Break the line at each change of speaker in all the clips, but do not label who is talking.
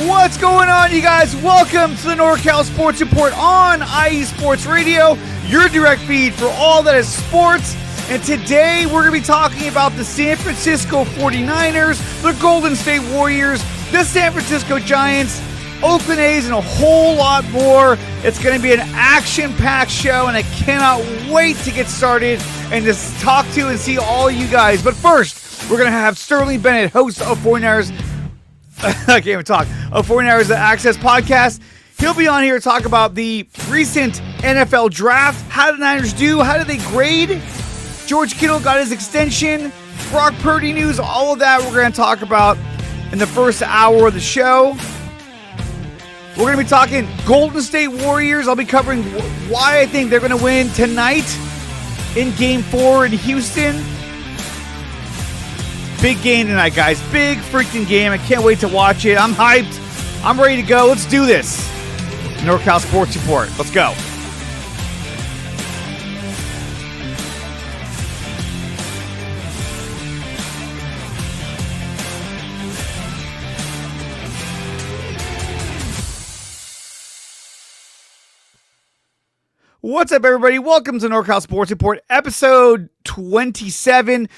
What's going on, you guys? Welcome to the NorCal Sports Report on IE Sports Radio, your direct feed for all that is sports. And today we're going to be talking about the San Francisco 49ers, the Golden State Warriors, the San Francisco Giants, Oakland A's, and a whole lot more. It's going to be an action-packed show, and I cannot wait to get started and just talk to and see all you guys. But first, we're going to have Sterling Bennett, host of 49ers. I can't even talk. Of 49ers The Access Podcast. He'll be on here to talk about the recent NFL draft. How did the Niners do? How did they grade? George Kittle got his extension. Brock Purdy news. All of that we're going to talk about in the first hour of the show. We're going to be talking Golden State Warriors. I'll be covering why I think they're going to win tonight in Game 4 in Houston. Big game tonight, guys. Big freaking game. I can't wait to watch it. I'm hyped. I'm ready to go. Let's do this. NorCal Sports Report. Let's go. What's up, everybody? Welcome to NorCal Sports Report, episode 27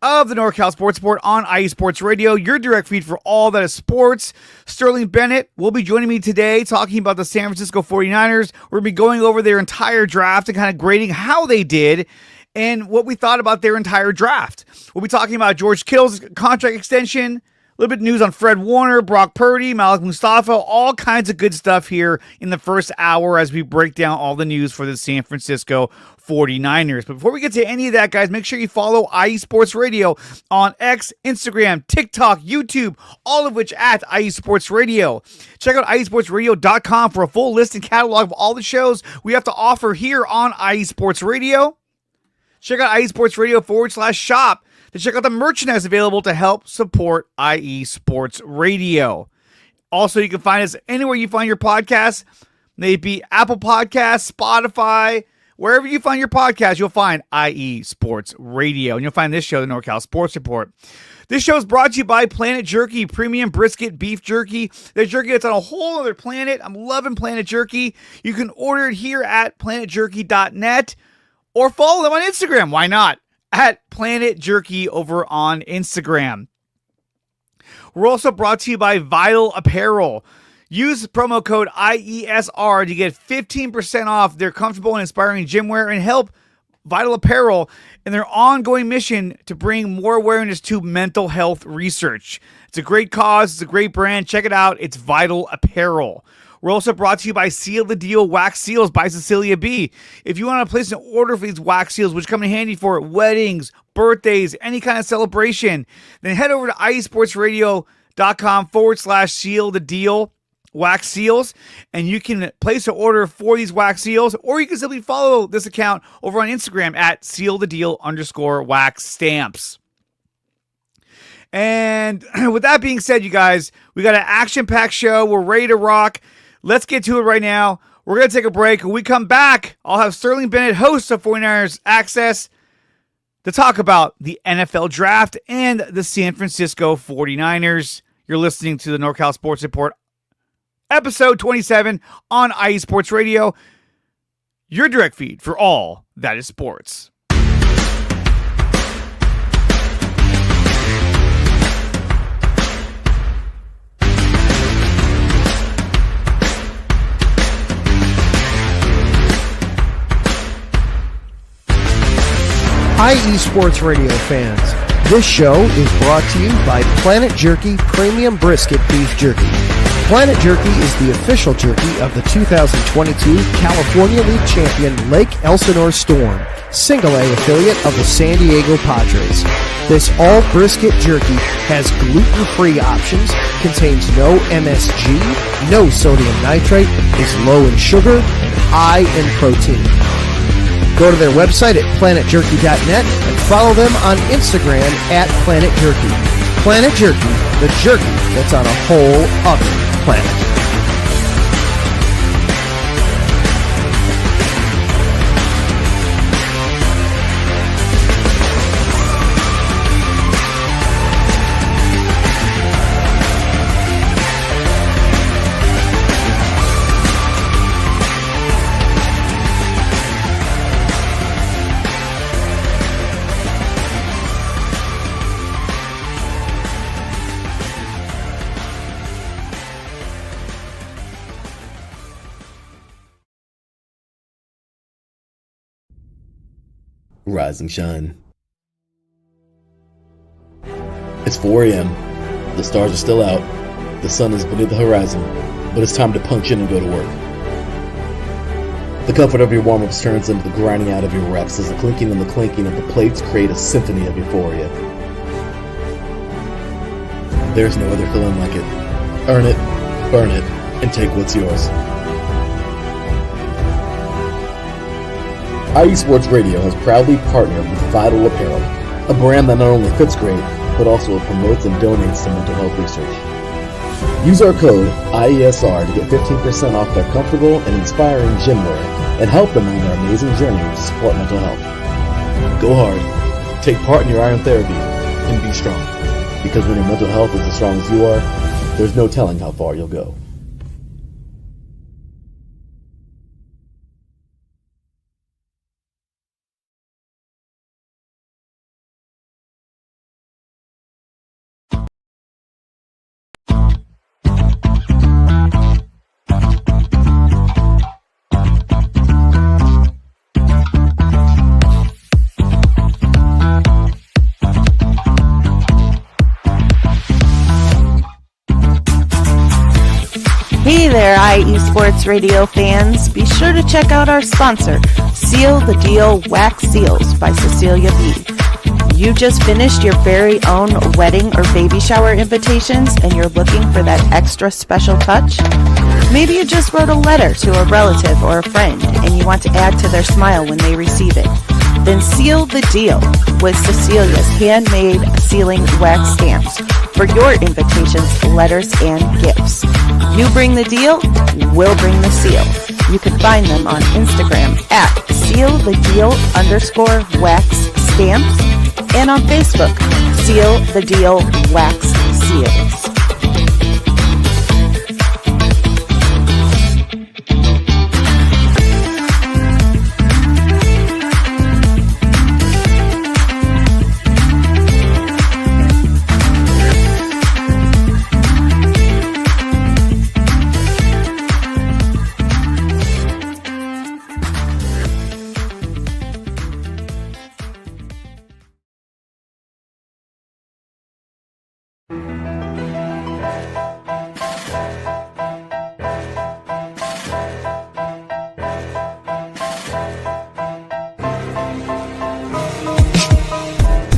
of the NorCal Sports Report on IE Sports Radio, your direct feed for all that is sports. Sterling Bennett will be joining me today talking about the San Francisco 49ers. We're going to be going over their entire draft and kind of grading how they did and what we thought about their entire draft. We'll be talking about George Kittle's contract extension, a little bit of news on Fred Warner, Brock Purdy, Malik Mustafa, all kinds of good stuff here in the first hour as we break down all the news for the San Francisco 49ers. But before we get to any of that, guys, make sure you follow IE Sports Radio on X, Instagram, TikTok, YouTube, all of which at IE Sports Radio. Check out IESportsRadio.com for a full list and catalog of all the shows we have to offer here on IE Sports Radio. Check out IE Sports Radio /shop. To check out the merchandise available to help support IE Sports Radio. Also, you can find us anywhere you find your podcasts, maybe Apple Podcasts, Spotify, wherever you find your podcast, you'll find IE Sports Radio. And you'll find this show, the NorCal Sports Report. This show is brought to you by Planet Jerky, premium brisket beef jerky. The jerky that's on a whole other planet. I'm loving Planet Jerky. You can order it here at planetjerky.net or follow them on Instagram. Why not? At Planet Jerky over on Instagram. We're also brought to you by Vital Apparel. Use promo code IESR to get 15% off their comfortable and inspiring gym wear and help Vital Apparel in their ongoing mission to bring more awareness to mental health research. It's a great cause. It's a great brand. Check it out. It's Vital Apparel. We're also brought to you by Seal the Deal Wax Seals by Cecilia B. If you want to place an order for these wax seals, which come in handy for weddings, birthdays, any kind of celebration, then head over to IESportsRadio.com /seal the deal wax seals, and you can place an order for these wax seals, or you can simply follow this account over on Instagram at @sealthedeal_wax stamps. And with that being said, you guys, we got an action-packed show. We're ready to rock. Let's get to it right now. We're going to take a break. When we come back, I'll have Sterling Bennett, host of 49ers Access, to talk about the NFL Draft and the San Francisco 49ers. You're listening to the NorCal Sports Report, episode 27 on IE Sports Radio, your direct feed for all that is sports.
IE Sports Radio fans, this show is brought to you by Planet Jerky Premium Brisket Beef Jerky. Planet Jerky is the official jerky of the 2022 California League champion Lake Elsinore Storm, single-A affiliate of the San Diego Padres. This all-brisket jerky has gluten-free options, contains no MSG, no sodium nitrate, is low in sugar, and high in protein. Go to their website at planetjerky.net and follow them on Instagram at Planet Jerky. Planet Jerky, the jerky that's on a whole other planet.
rise and shine. It's 4 a.m. The stars are still out. The sun is beneath the horizon, but it's time to punch in and go to work. The comfort of your warm-ups turns into the grinding out of your reps as the clinking and the clanking of the plates create a symphony of euphoria. There's no other feeling like it. Earn it, burn it, and take what's yours. IE Sports Radio has proudly partnered with Vital Apparel, a brand that not only fits great, but also promotes and donates to mental health research. Use our code IESR to get 15% off their comfortable and inspiring gym wear and help them on their amazing journey to support mental health. Go hard, take part in your iron therapy, and be strong. Because when your mental health is as strong as you are, there's no telling how far you'll go.
Hey there, IE Sports Radio fans. Be sure to check out our sponsor, Seal the Deal Wax Seals by Cecilia B. You just finished your very own wedding or baby shower invitations and you're looking for that extra special touch? Maybe you just wrote a letter to a relative or a friend and you want to add to their smile when they receive it. Then seal the deal with Cecilia's handmade sealing wax stamps for your invitations, letters, and gifts. You bring the deal, we'll bring the seal. You can find them on Instagram at sealthedeal_wax stamps and on Facebook, Seal the Deal Wax Seals.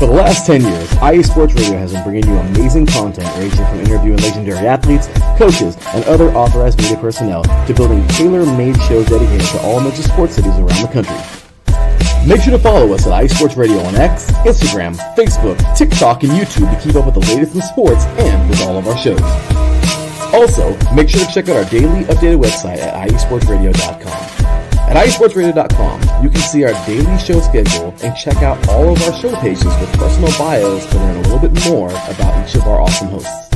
For the last 10 years, IE Sports Radio has been bringing you amazing content ranging from interviewing legendary athletes, coaches, and other authorized media personnel to building tailor-made shows dedicated to all major sports cities around the country. Make sure to follow us at IE Sports Radio on X, Instagram, Facebook, TikTok, and YouTube to keep up with the latest in sports and with all of our shows. Also, make sure to check out our daily updated website at iesportsradio.com. At iesportsradio.com, you can see our daily show schedule and check out all of our show pages with personal bios to learn a little bit more about each of our awesome hosts.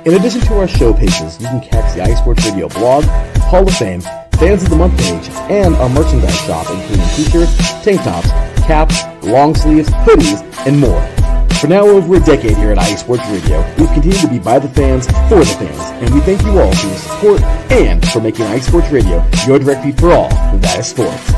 In addition to our show pages, you can catch the IE Sports Radio blog, Hall of Fame, Fans of the Month page, and our merchandise shop including t-shirts, tank tops, caps, long sleeves, hoodies, and more. For now over a decade here at IE Sports Radio, we've continued to be by the fans, for the fans, and we thank you all for your support and for making IE Sports Radio your direct feed for all that is sports.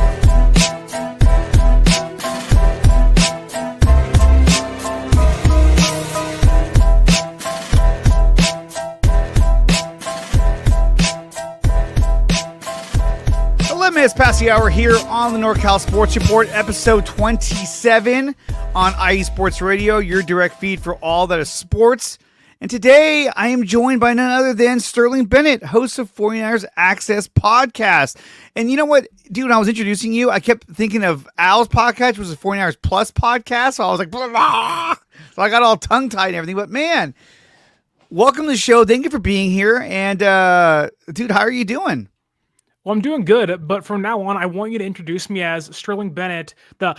Minutes past the hour here on the NorCal Sports Report, episode 27 on IE Sports Radio, your direct feed for all that is sports. And today I am joined by none other than Sterling Bennett, host of 49ers Access Podcast. And you know what, dude, when I was introducing you, I kept thinking of Al's podcast, which was a 49ers Plus podcast. So I was like, blah, blah. So I got all tongue-tied and everything. But man, welcome to the show. Thank you for being here. And dude, how are you doing?
Well, I'm doing good, but from now on, I want you to introduce me as Sterling Bennett, the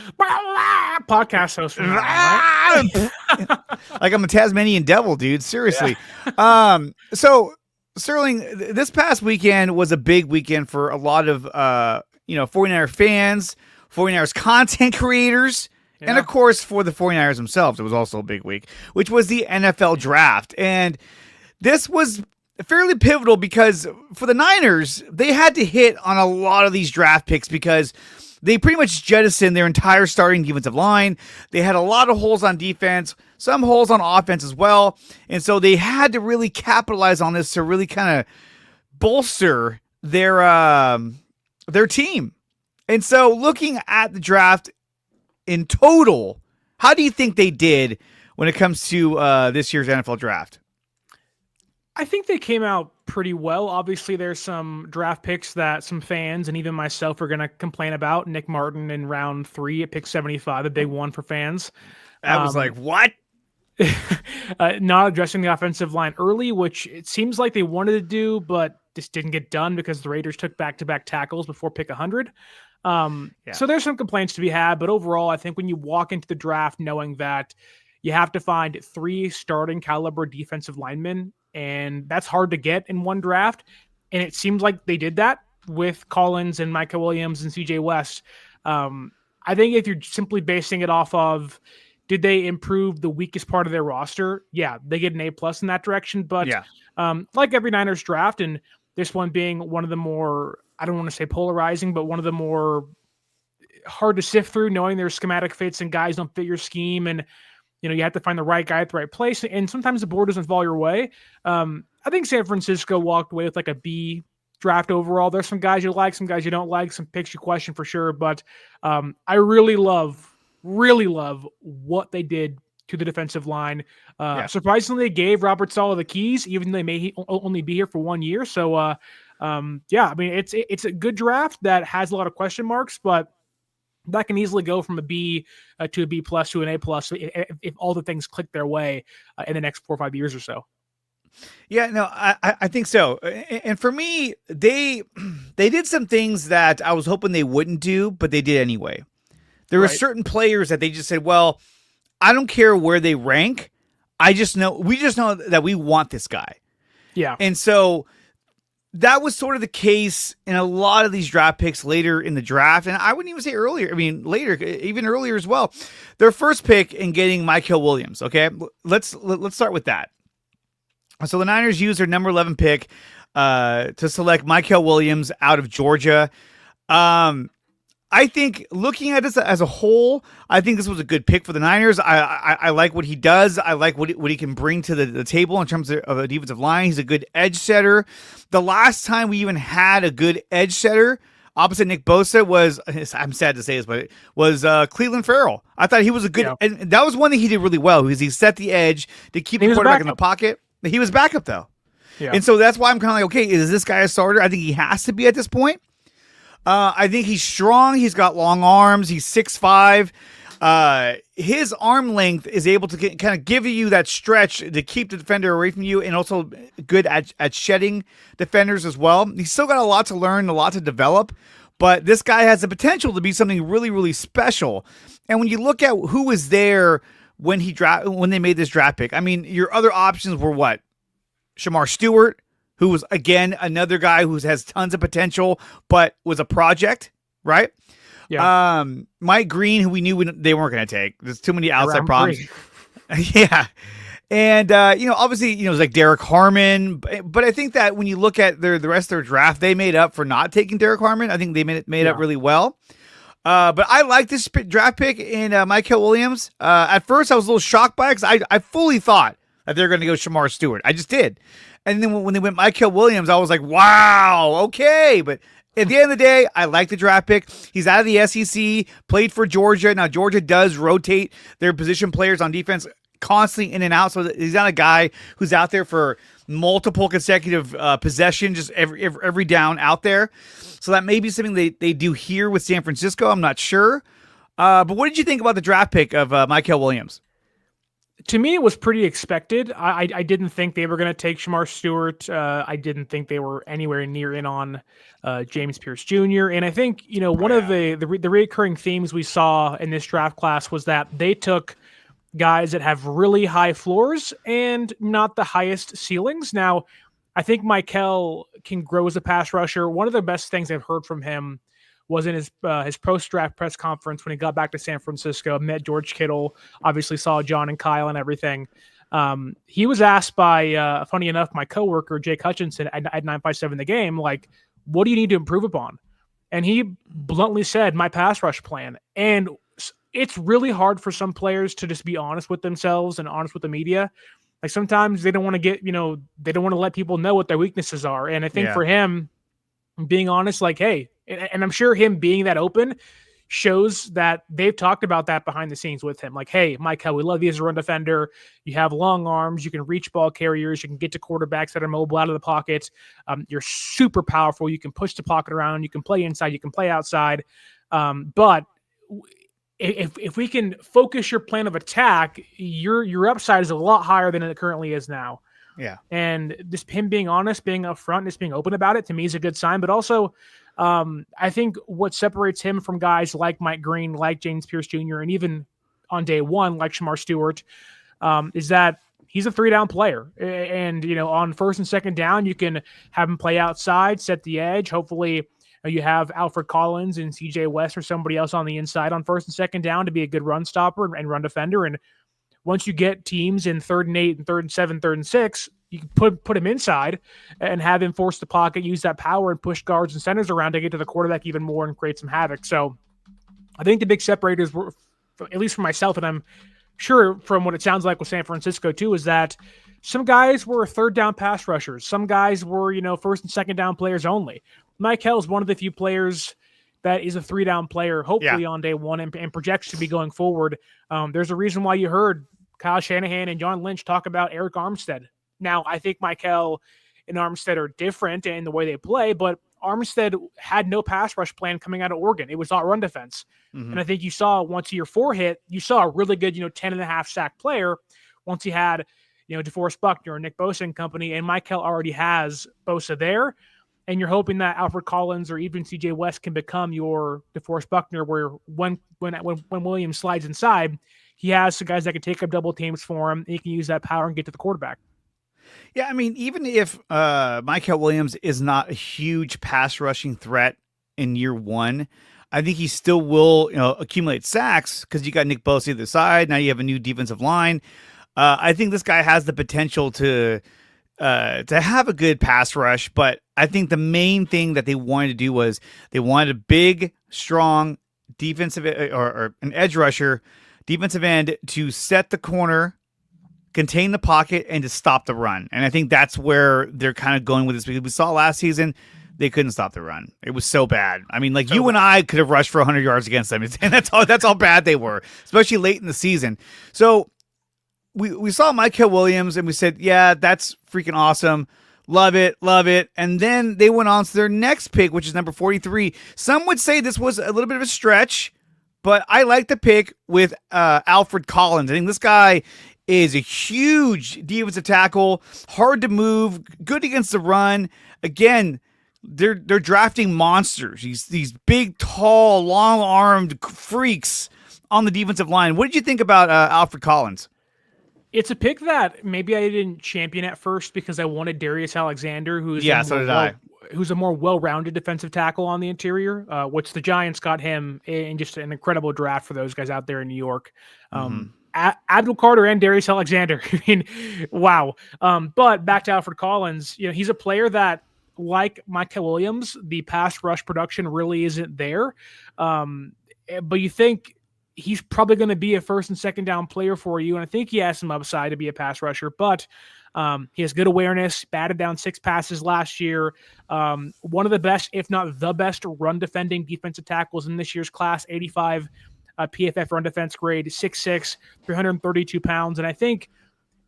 podcast host. From now on, right?
Like I'm a Tasmanian devil, dude. Seriously. Yeah. So, Sterling, this past weekend was a big weekend for a lot of 49er fans, 49ers content creators, and of course for the 49ers themselves. It was also a big week, which was the NFL draft. And this was fairly pivotal because for the Niners, they had to hit on a lot of these draft picks because they pretty much jettisoned their entire starting defensive line. They had a lot of holes on defense, some holes on offense as well. And so they had to really capitalize on this to really kind of bolster their team. And so looking at the draft in total, how do you think they did when it comes to this year's NFL draft?
I think they came out pretty well. Obviously, there's some draft picks that some fans and even myself are going to complain about. Nick Martin in round 3 at pick 75, a big one for fans.
I was like, what?
Not addressing the offensive line early, which it seems like they wanted to do, but just didn't get done because the Raiders took back-to-back tackles before pick 100. So there's some complaints to be had, but overall, I think when you walk into the draft knowing that you have to find 3 starting caliber defensive linemen, and that's hard to get in one draft. And it seems like they did that with Collins and Micah Williams and CJ West. I think if you're simply basing it off of, did they improve the weakest part of their roster? Yeah, they get an A+ in that direction. But like every Niners draft, and this one being one of the more, I don't want to say polarizing, but one of the more hard to sift through, knowing their schematic fits and guys don't fit your scheme, and you have to find the right guy at the right place. And sometimes the board doesn't fall your way. I think San Francisco walked away with like a B draft overall. There's some guys you like, some guys you don't like, some picks you question for sure. But I really love what they did to the defensive line. Surprisingly, they gave Robert Saleh the keys, even though they may only be here for 1 year. So, I mean, it's a good draft that has a lot of question marks, but that can easily go from a B to a B+ to an A+ if all the things click their way in the next 4 or 5 years or so.
Yeah, no, I think so. And for me, they did some things that I was hoping they wouldn't do, but they did anyway. There were certain players that they just said, well, I don't care where they rank. We just know that we want this guy.
Yeah.
And so that was sort of the case in a lot of these draft picks later in the draft. And I wouldn't even say earlier. I mean, later, even earlier as well. Their first pick in getting Micah Williams. Okay. Let's start with that. So the Niners used their number 11 pick to select Micah Williams out of Georgia. I think looking at this as a whole, I think this was a good pick for the Niners. I like what he does. I like what he can bring to the table in terms of a defensive line. He's a good edge setter. The last time we even had a good edge setter opposite Nick Bosa was, I'm sad to say this, but it was Cleveland Farrell. I thought he was a good, and that was one thing he did really well, because he set the edge to keep the quarterback in the pocket. He was backup though. Yeah. And so that's why I'm kind of like, okay, is this guy a starter? I think he has to be at this point. I think he's strong. He's got long arms. He's 6'5". His arm length is able to kind of give you that stretch to keep the defender away from you, and also good at shedding defenders as well. He's still got a lot to learn, a lot to develop, but this guy has the potential to be something really, really special. And when you look at who was there when they made this draft pick, I mean, your other options were what? Shamar Stewart, who was, again, another guy who has tons of potential, but was a project, right?
Yeah.
Mike Green, who we knew they weren't going to take. There's too many outside problems. Yeah. And, obviously, it was like Derek Harmon. But I think that when you look at the rest of their draft, they made up for not taking Derek Harmon. I think they made up really well. But I like this draft pick in Micah Williams. At first, I was a little shocked by it, because I fully thought that they're going to go Shamar Stewart. I just did. And then when they went Micah Williams, I was like, wow, okay. But at the end of the day, I like the draft pick. He's out of the SEC, played for Georgia. Now, Georgia does rotate their position players on defense constantly in and out. So he's not a guy who's out there for multiple consecutive possessions, just every down out there. So that may be something they do here with San Francisco. I'm not sure. But what did you think about the draft pick of Micah Williams?
To me, it was pretty expected. I didn't think they were going to take Shamar Stewart. I didn't think they were anywhere near in on James Pierce Jr. And I think, one of the recurring themes we saw in this draft class was that they took guys that have really high floors and not the highest ceilings. Now, I think Michael can grow as a pass rusher. One of the best things I've heard from him was in his post-draft press conference when he got back to San Francisco, met George Kittle, obviously saw John and Kyle and everything. He was asked by, funny enough, my coworker, Jake Hutchinson at 957 The Game, like, what do you need to improve upon? And he bluntly said, my pass rush plan. And it's really hard for some players to just be honest with themselves and honest with the media. Like sometimes they don't want to get, they don't want to let people know what their weaknesses are. And I think for him being honest, like, hey, and I'm sure him being that open shows that they've talked about that behind the scenes with him. Like, hey, Michael, we love you as a run defender. You have long arms. You can reach ball carriers. You can get to quarterbacks that are mobile out of the pocket. You're super powerful. You can push the pocket around. You can play inside. You can play outside. But if we can focus your plan of attack, your upside is a lot higher than it currently is now.
Yeah.
And just him being honest, being upfront, just being open about it, to me is a good sign. But also, I think what separates him from guys like Mike Green, like James Pierce Jr., and even on day one, like Shamar Stewart, is that he's a 3-down player. And, on first and second down, you can have him play outside, set the edge. Hopefully you have Alfred Collins and CJ West or somebody else on the inside on first and second down to be a good run stopper and run defender. And once you get teams in 3rd and 8 and 3rd and 7, 3rd and 6, you can put him inside and have him force the pocket, use that power and push guards and centers around to get to the quarterback even more and create some havoc. So I think the big separators were, at least for myself, and I'm sure from what it sounds like with San Francisco too, is that some guys were 3rd down pass rushers. Some guys were, 1st and 2nd down players only. Mike Hill is one of the few players that is a 3-down player, hopefully on day one and projects to be going forward. There's a reason why you heard Kyle Shanahan and John Lynch talk about Eric Armstead. Now, I think Michael and Armstead are different in the way they play, but Armstead had no pass rush plan coming out of Oregon. It was all run defense. And I think you saw once year 4 hit, you saw a really good, 10.5 sack player once he had, DeForest Buckner and Nick Bosa and company, and Michael already has Bosa there. And you're hoping that Alfred Collins or even CJ West can become your DeForest Buckner, where when Williams slides inside, he has some guys that can take up double teams for him. And he can use that power and get to the quarterback.
Yeah, I mean, even if Michael Williams is not a huge pass rushing threat in year 1, I think he still will, accumulate sacks because you got Nick Bosa on the side. Now you have a new defensive line. I think this guy has the potential to have a good pass rush, but I think the main thing that they wanted to do was they wanted a big, strong defensive or an edge rusher, defensive end to set the corner, contain the pocket, and to stop the run. And I think that's where they're kind of going with this, because we saw last season they couldn't stop the run. It was so bad. I mean, you and I could have rushed for 100 yards against them, and that's how bad they were, especially late in the season. So we saw Michael Williams and we said, yeah, that's freaking awesome. Love it. And then they went on to their next pick, which is number 43. Some would say this was a little bit of a stretch, but I like the pick with Alfred Collins. I think this guy is a huge defensive tackle, hard to move, good against the run. Again, they're drafting monsters. These big, tall, long-armed freaks on the defensive line. What did you think about Alfred Collins?
It's a pick that maybe I didn't champion at first because I wanted Darius Alexander, who's a more well-rounded defensive tackle on the interior, which the Giants got him in just an incredible draft for those guys out there in New York. Abdul Carter and Darius Alexander. I mean, wow. But back to Alfred Collins, he's a player that, like Michael Williams, the pass rush production really isn't there. But you think he's probably going to be a 1st and 2nd down player for you. And I think he has some upside to be a pass rusher, but he has good awareness, batted down 6 passes last year. One of the best, if not the best, run defending defensive tackles in this year's class, 85 PFF run defense grade, 6'6", 332 pounds. And I think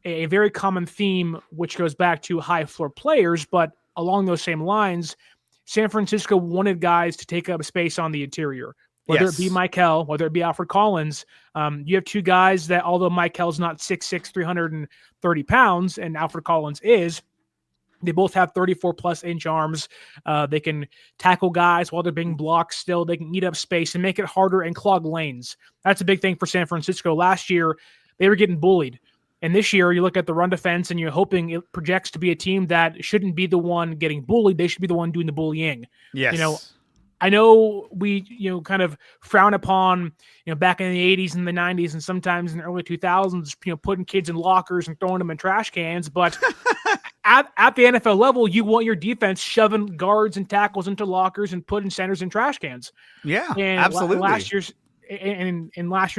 a very common theme, which goes back to high floor players, but along those same lines, San Francisco wanted guys to take up space on the interior. Whether it be Michael, whether it be Alfred Collins, you have 2 guys that, although Michael's not 6'6", 330 pounds, and Alfred Collins is, they both have 34-plus-inch arms. They can tackle guys while they're being blocked still. They can eat up space and make it harder and clog lanes. That's a big thing for San Francisco. Last year, they were getting bullied. And this year, you look at the run defense, and you're hoping it projects to be a team that shouldn't be the one getting bullied. They should be the one doing the bullying.
Yes.
I know we, kind of frown upon, back in the 80s and the 90s and sometimes in the early 2000s, putting kids in lockers and throwing them in trash cans. But at the NFL level, you want your defense shoving guards and tackles into lockers and putting centers in trash cans.
Yeah,
and
absolutely.
Last year's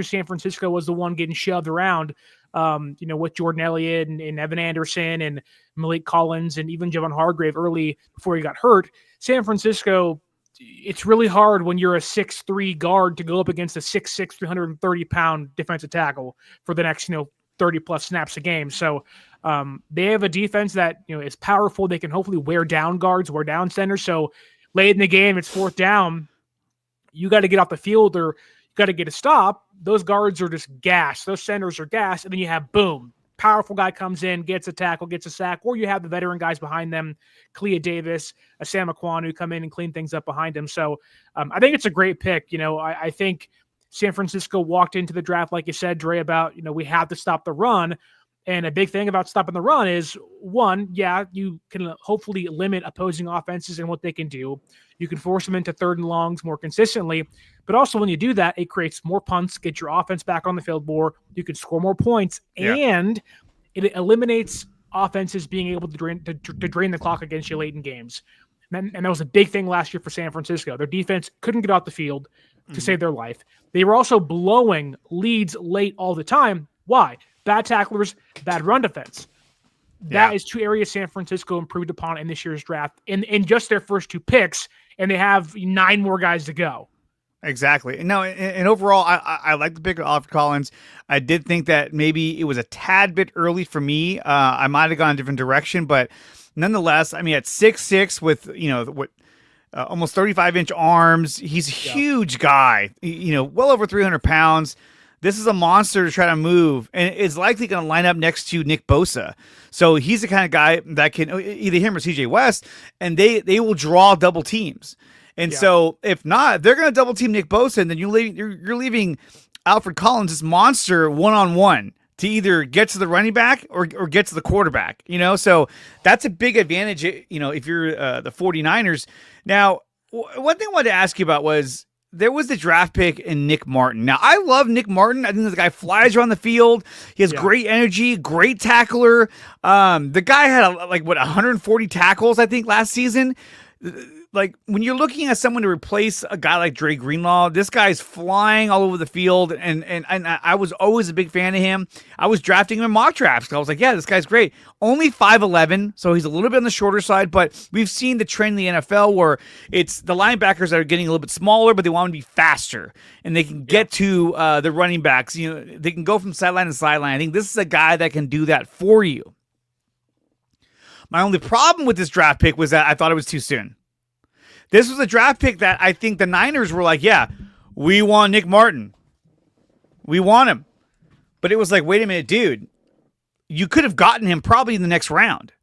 San Francisco was the one getting shoved around. With Jordan Elliott and Evan Anderson and Malik Collins and even Javon Hargrave early before he got hurt. San Francisco, it's really hard when you're a 6'3" guard to go up against a 6'6", 330-pound defensive tackle for the next, 30-plus snaps a game. So they have a defense that, is powerful. They can hopefully wear down guards, wear down centers. So late in the game, it's fourth down. You got to get off the field or got to get a stop. Those guards are just gassed. Those centers are gassed. And then you have, boom, powerful guy comes in, gets a tackle, gets a sack, or you have the veteran guys behind them, Clea Davis, Sam Aquanu come in and clean things up behind him. So I think it's a great pick. I think San Francisco walked into the draft, like you said, Dre, about, we have to stop the run. And a big thing about stopping the run is, one, you can hopefully limit opposing offenses and what they can do. You can force them into third and longs more consistently. But also when you do that, it creates more punts, get your offense back on the field more. You can score more points, and it eliminates offenses being able to drain the clock against you late in games. And that was a big thing last year for San Francisco. Their defense couldn't get off the field to save their life. They were also blowing leads late all the time. Why? Bad tacklers, bad run defense. That is two areas San Francisco improved upon in this year's draft in just their first two picks, and they have 9 more guys to go.
Exactly. No, and overall, I like the pick of Alfred Collins. I did think that maybe it was a tad bit early for me. I might have gone a different direction, but nonetheless, I mean, at 6'6" with, almost 35-inch arms, he's a huge guy, well over 300 pounds. This is a monster to try to move, and is likely going to line up next to Nick Bosa. So he's the kind of guy that can, either him or CJ West, and they will draw double teams. And so if not, they're going to double team Nick Bosa, and then you're leaving Alfred Collins, this monster, one-on-one to either get to the running back or get to the quarterback. So that's a big advantage, if you're the 49ers. Now, one thing I wanted to ask you about was, there was the draft pick in Nick Martin. Now, I love Nick Martin. I think the guy flies around the field. He has great energy, great tackler. The guy had 140 tackles, I think, last season. Like, when you're looking at someone to replace a guy like Dre Greenlaw, this guy's flying all over the field, and I was always a big fan of him. I was drafting him in mock drafts, because I was like, this guy's great. Only 5'11", so he's a little bit on the shorter side, but we've seen the trend in the NFL where it's the linebackers that are getting a little bit smaller, but they want to be faster, and they can get to the running backs. They can go from sideline to sideline. I think this is a guy that can do that for you. My only problem with this draft pick was that I thought it was too soon. This was a draft pick that I think the Niners were like, we want Nick Martin. We want him. But it was like, wait a minute, dude. You could have gotten him probably in the next round.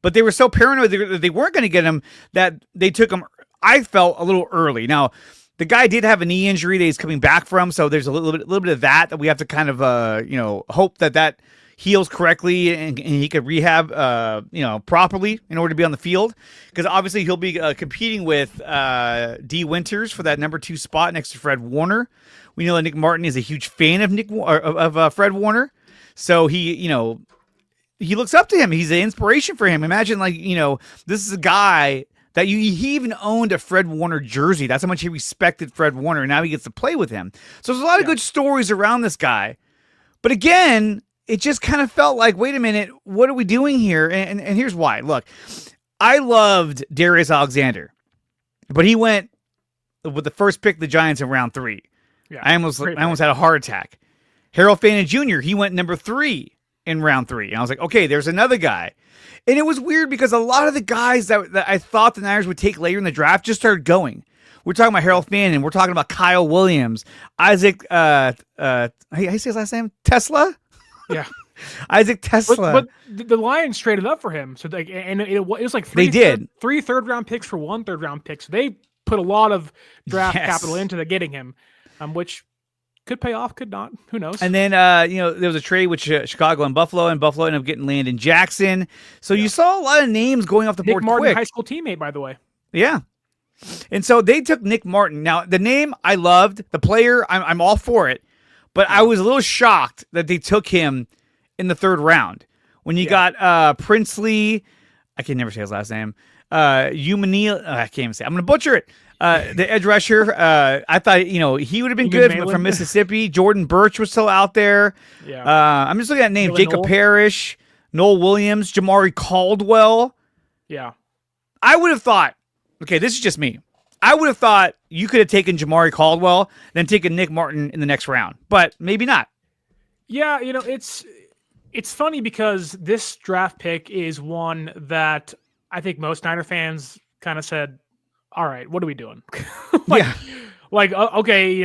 But they were so paranoid that they weren't going to get him that they took him, I felt, a little early. Now, the guy did have a knee injury that he's coming back from, so there's a little bit of that we have to kind of, hope that heals correctly and he could rehab, properly in order to be on the field. Because obviously he'll be competing with D. Winters for that number 2 spot next to Fred Warner. We know that Nick Martin is a huge fan of Fred Warner, so he looks up to him. He's an inspiration for him. Imagine, this is a guy that he even owned a Fred Warner jersey. That's how much he respected Fred Warner, and now he gets to play with him. So there's a lot of good stories around this guy. But again, it just kind of felt like, wait a minute, what are we doing here? And here's why. Look, I loved Darius Alexander, but he went with the first pick of the Giants in round 3. Yeah, I almost had a heart attack. Harold Fannin Jr., he went number 3 in round 3. And I was like, okay, there's another guy. And it was weird because a lot of the guys that I thought the Niners would take later in the draft just started going. We're talking about Harold Fannin. We're talking about Kyle Williams, Isaac, how do you say his last name? Tesla?
Yeah.
Isaac Tesla.
But the Lions traded up for him. So it was like three third-round picks for 1 third-round pick. So they put a lot of draft capital into getting him, which could pay off, could not. Who knows? And
then, there was a trade with Chicago and Buffalo ended up getting Landon Jackson. So you saw a lot of names going off the board
Nick Martin,
quick.
High school teammate, by the way.
Yeah. And so they took Nick Martin. Now, the name I loved, the player, I'm all for it. But I was a little shocked that they took him in the 3rd round. when you got Princely, I can never say his last name. Umanil, I can't even say. I'm going to butcher it. The edge rusher. I thought he would have been good from Mississippi. Jordan Birch was still out there.
Yeah.
I'm just looking at names: Jacob Parrish, Noel Williams, Jamari Caldwell.
Yeah.
I would have thought. Okay, this is just me. I would have thought you could have taken Jamari Caldwell, then taken Nick Martin in the next round, but maybe not.
Yeah, it's funny because this draft pick is one that I think most Niner fans kind of said, all right, what are we doing? Okay,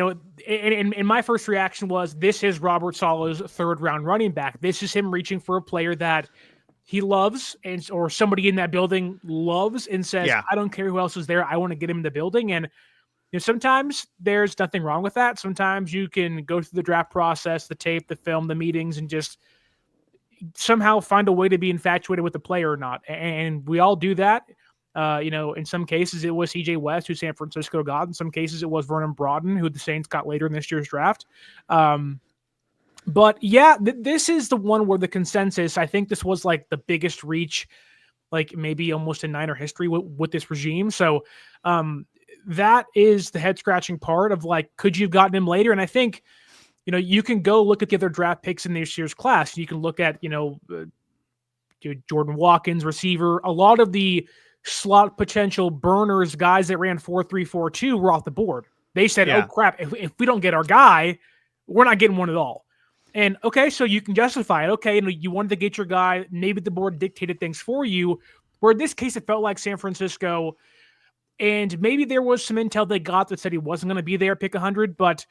and my first reaction was, this is Robert Saleh's third round running back. This is him reaching for a player that he loves or somebody in that building loves and says, I don't care who else is there. I want to get him in the building. And sometimes there's nothing wrong with that. Sometimes you can go through the draft process, the tape, the film, the meetings, and just somehow find a way to be infatuated with the player or not. And we all do that. In some cases it was CJ West, who San Francisco got. In some cases it was Vernon Broughton, who the Saints got later in this year's draft. But yeah, this is the one where the consensus, I think this was like the biggest reach, like maybe almost in Niner history with this regime. So that is the head scratching part of like, could you have gotten him later? And I think, you can go look at the other draft picks in this year's class. You can look at, Jordan Watkins, receiver. A lot of the slot potential burners, guys that ran 4.3, 4.2 were off the board. They said, oh crap, if we don't get our guy, we're not getting one at all. And okay, so you can justify it. Okay, you wanted to get your guy. Maybe the board dictated things for you. Where in this case, it felt like San Francisco, and maybe there was some intel they got that said he wasn't going to be there at pick 100, but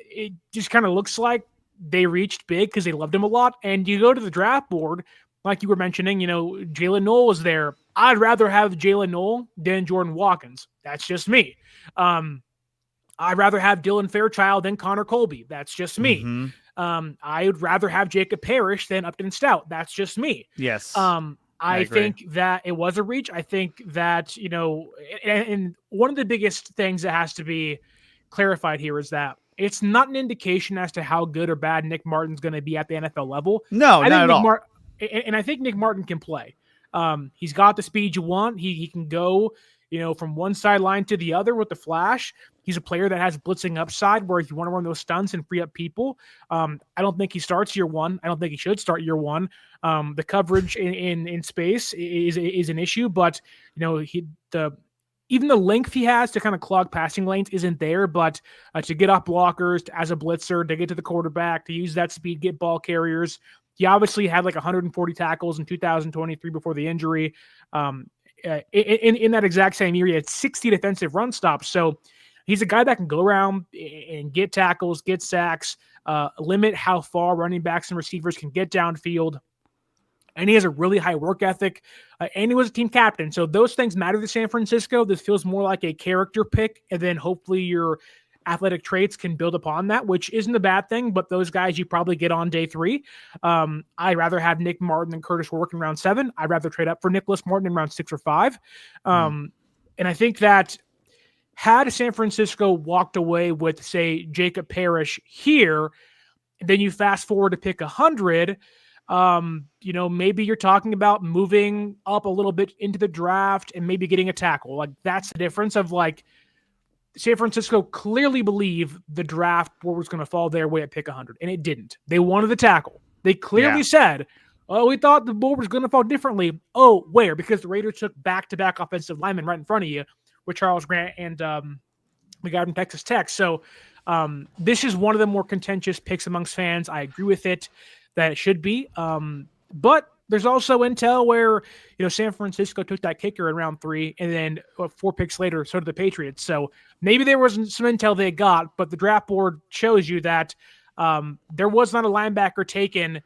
it just kind of looks like they reached big because they loved him a lot. And you go to the draft board, like you were mentioning, Jalen Noel was there. I'd rather have Jalen Noel than Jordan Watkins. That's just me. I'd rather have Dylan Fairchild than Connor Colby. That's just me. Mm-hmm. I would rather have Jacob Parrish than Upton Stout. That's just me.
Yes.
I think that it was a reach. I think that, and one of the biggest things that has to be clarified here is that it's not an indication as to how good or bad Nick Martin's going to be at the NFL level.
No, not at all.
And I think Nick Martin can play. He's got the speed you want. He can go, from one sideline to the other with the flash. He's a player that has blitzing upside where if you want to run those stunts and free up people. I don't think he starts year one. I don't think he should start year one. The coverage in space is an issue, but even the length he has to kind of clog passing lanes isn't there, but to get off blockers, as a blitzer, to get to the quarterback, to use that speed, get ball carriers. He obviously had like 140 tackles in 2023 before the injury. In that exact same year, he had 60 defensive run stops. So he's a guy that can go around and get tackles, get sacks, limit how far running backs and receivers can get downfield. And he has a really high work ethic, and he was a team captain. So those things matter to San Francisco. This feels more like a character pick, and then hopefully your athletic traits can build upon that, which isn't a bad thing, but those guys you probably get on day 3. I'd rather have Nick Martin than Curtis Rourke in round 7. I'd rather trade up for Nicholas Martin in round 6 or 5. And I think that had San Francisco walked away with, say, Jacob Parrish here, then you fast forward to pick 100, maybe you're talking about moving up a little bit into the draft and maybe getting a tackle. Like, that's the difference of, like, San Francisco clearly believed the draft board was going to fall their way at pick 100, and it didn't. They wanted the tackle. They clearly said, oh, we thought the board was going to fall differently. Oh, where? Because the Raiders took back-to-back offensive linemen right in front of you with Charles Grant and the guy from Texas Tech. So this is one of the more contentious picks amongst fans. I agree with it that it should be. But there's also intel where, San Francisco took that kicker in round 3, and then 4 picks later, so did the Patriots. So maybe there wasn't some intel they got, but the draft board shows you that there was not a linebacker taken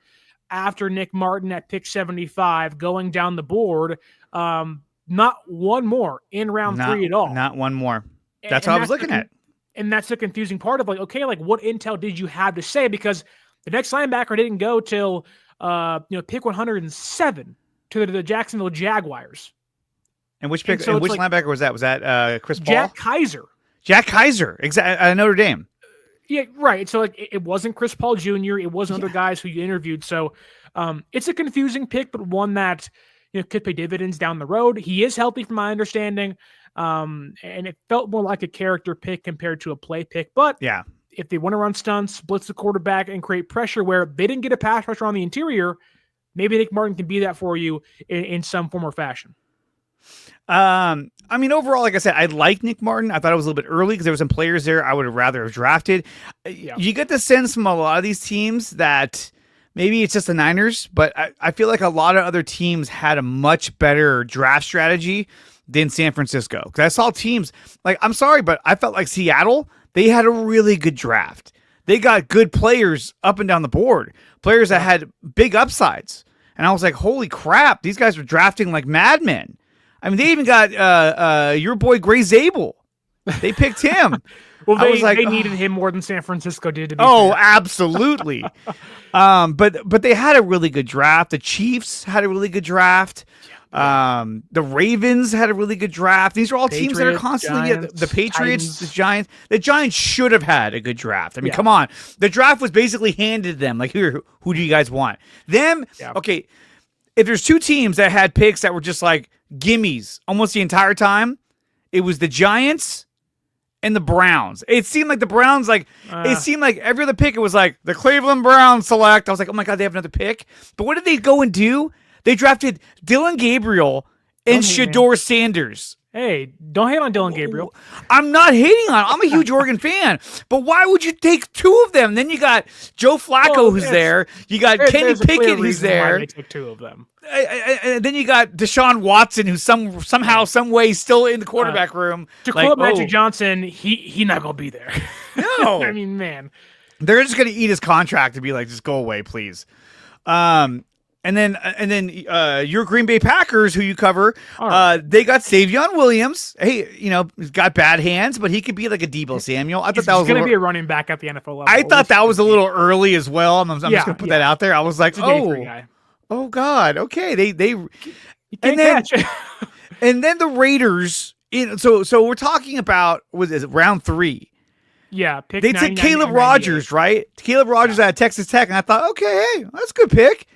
after Nick Martin at pick 75 going down the board. Not one more in round 3 at all.
Not one more. That's what I was looking at.
And that's the confusing part of, like, okay, like, what intel did you have to say? Because the next linebacker didn't go till pick 107 to the Jacksonville Jaguars.
And which pick? And which linebacker was that? Was that Chris Paul?
Jack Kaiser.
Jack Kaiser, exactly. Notre Dame.
Yeah, right. So like it wasn't Chris Paul Jr. It wasn't other guys who you interviewed. So it's a confusing pick, but one that could pay dividends down the road. He is healthy, from my understanding, and it felt more like a character pick compared to a play pick. But
Yeah.
if they want to run stunts, blitz the quarterback, and create pressure where they didn't get a pass rusher on the interior, maybe Nick Martin can be that for you in some form or fashion.
I mean, overall, like I said, I like Nick Martin. I thought it was a little bit early because there were some players there I would have rather have drafted.
Yeah.
You get the sense from a lot of these teams that maybe it's just the Niners, but I feel like a lot of other teams had a much better draft strategy than San Francisco. Because I saw teams, like, I'm sorry, but I felt like Seattle, they had a really good draft. They got good players up and down the board, players that had big upsides. And I was like, holy crap, these guys were drafting like madmen. I mean, they even got your boy Gray Zabel. They picked him.
Well,
I was like,
they needed him more than San Francisco did to be
fair.
fair.
Absolutely. But they had a really good draft. The Chiefs had a really good draft. The Ravens had a really good draft. These are all teams that are constantly the Patriots, Titans. The Giants. The Giants should have had a good draft. I mean, come on. The draft was basically handed to them. Like, here, who do you guys want? Them? Yeah. Okay. If there's two teams that had picks that were just like gimmies almost the entire time, it was the Giants and the Browns. It seemed like the Browns, it seemed like every other pick, it was like the Cleveland Browns select. I was like, oh my God, they have another pick. But what did they go and do? They drafted Dylan Gabriel and Shedeur Sanders.
Hey, don't hate on Dylan Gabriel.
I'm not hating on him. I'm a huge Oregon fan. But why would you take two of them? Then you got Joe Flacco who's there. You got Kenny Pickett who's there.
They took two of them.
And then you got Deshaun Watson, who's somehow, some way still in the quarterback room.
To quote Magic Johnson, he not going to be there.
No.
I mean, man.
They're just going to eat his contract and be like, just go away, please. And then your Green Bay Packers, who you cover, they got Savion Williams. Hey, he's got bad hands, but he could be like a Deebo Samuel. I thought that was
going to be a running back at the NFL level.
I thought that was a little early as well. I'm just going to put that out there. I was like, oh God, okay. They and then and then the Raiders. So we're talking about round 3.
Yeah,
they took Caleb Rogers, right? Caleb Rogers out of Texas Tech, and I thought, okay, hey, that's a good pick.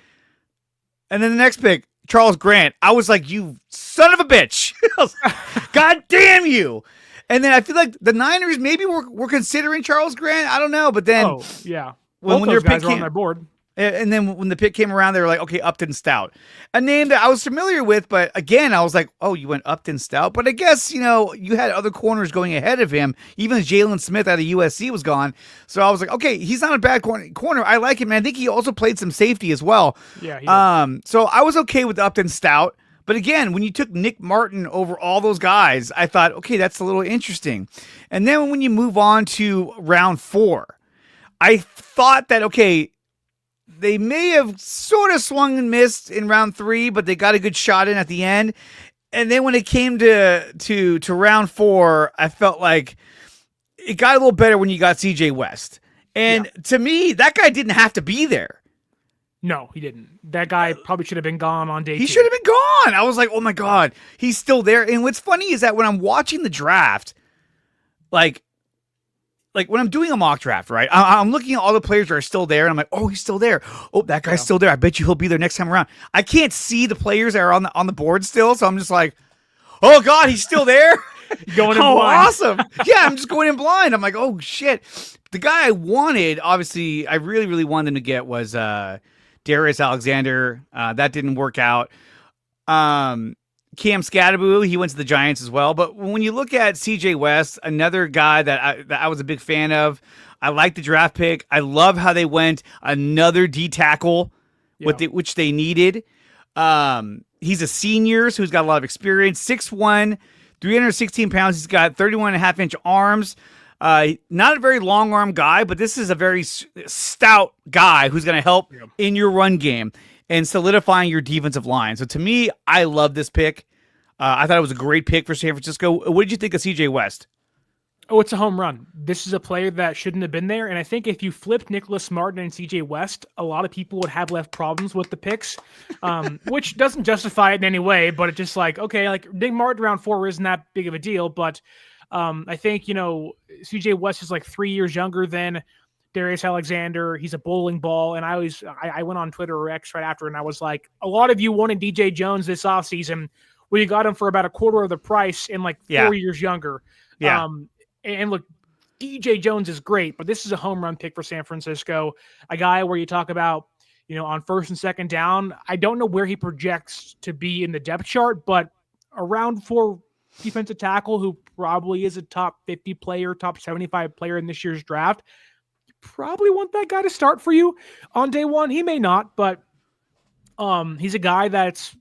And then the next pick, Charles Grant. I was like, you son of a bitch. God damn you. And then I feel like the Niners maybe were considering Charles Grant. I don't know. But then
when their pick came on their board.
And then when the pick came around, they were like, okay, Upton Stout. A name that I was familiar with, but again, I was like, oh, you went Upton Stout. But I guess, you had other corners going ahead of him. Even Jalen Smith out of USC was gone. So I was like, okay, he's not a bad corner. I like him, man. I think he also played some safety as well.
Yeah, he did.
So I was okay with Upton Stout. But again, when you took Nick Martin over all those guys, I thought, okay, that's a little interesting. And then when you move on to round 4, I thought that, okay, they may have sort of swung and missed in round 3, but they got a good shot in at the end. And then when it came to round 4, I felt like it got a little better when you got CJ West. And to me, that guy didn't have to be there.
No, he didn't. That guy probably should have been gone on day 2.
He should have been gone. I was like, oh my God, he's still there. And what's funny is that when I'm watching the draft, like when I'm doing a mock draft, right? I'm looking at all the players that are still there, and I'm like, oh, he's still there. Oh, that guy's still there. I bet you he'll be there next time around. I can't see the players that are on the board still, so I'm just like, oh God, he's still there.
Going in blind.
Awesome. Yeah, I'm just going in blind. I'm like, oh shit. The guy I wanted, obviously, I really, really wanted him to get was Darius Alexander. That didn't work out. Cam Scadaboo, he went to the Giants as well. But when you look at CJ West, another guy that I was a big fan of, I like the draft pick. I love how they went another D tackle, which they needed. He's a senior, so he's got a lot of experience. 6'1", 316 pounds. He's got 31.5-inch arms. Not a very long arm guy, but this is a very stout guy who's going to help in your run game and solidifying your defensive line. So to me, I love this pick. I thought it was a great pick for San Francisco. What did you think of CJ West?
Oh, it's a home run. This is a player that shouldn't have been there. And I think if you flipped Nicholas Martin and CJ West, a lot of people would have left problems with the picks, which doesn't justify it in any way, but it's just like, okay, like Nick Martin round 4 isn't that big of a deal, but I think, CJ West is like 3 years younger than Darius Alexander. He's a bowling ball. And I went on Twitter or X right after, and I was like, a lot of you wanted DJ Jones this offseason. Well, you got him for about a quarter of the price and like 4 years younger.
Yeah.
And look, DJ Jones is great, but this is a home run pick for San Francisco. A guy where you talk about, on first and second down, I don't know where he projects to be in the depth chart, but around for defensive tackle who probably is a top 50 player, top 75 player in this year's draft, you probably want that guy to start for you on day one. He may not, but he's a guy that's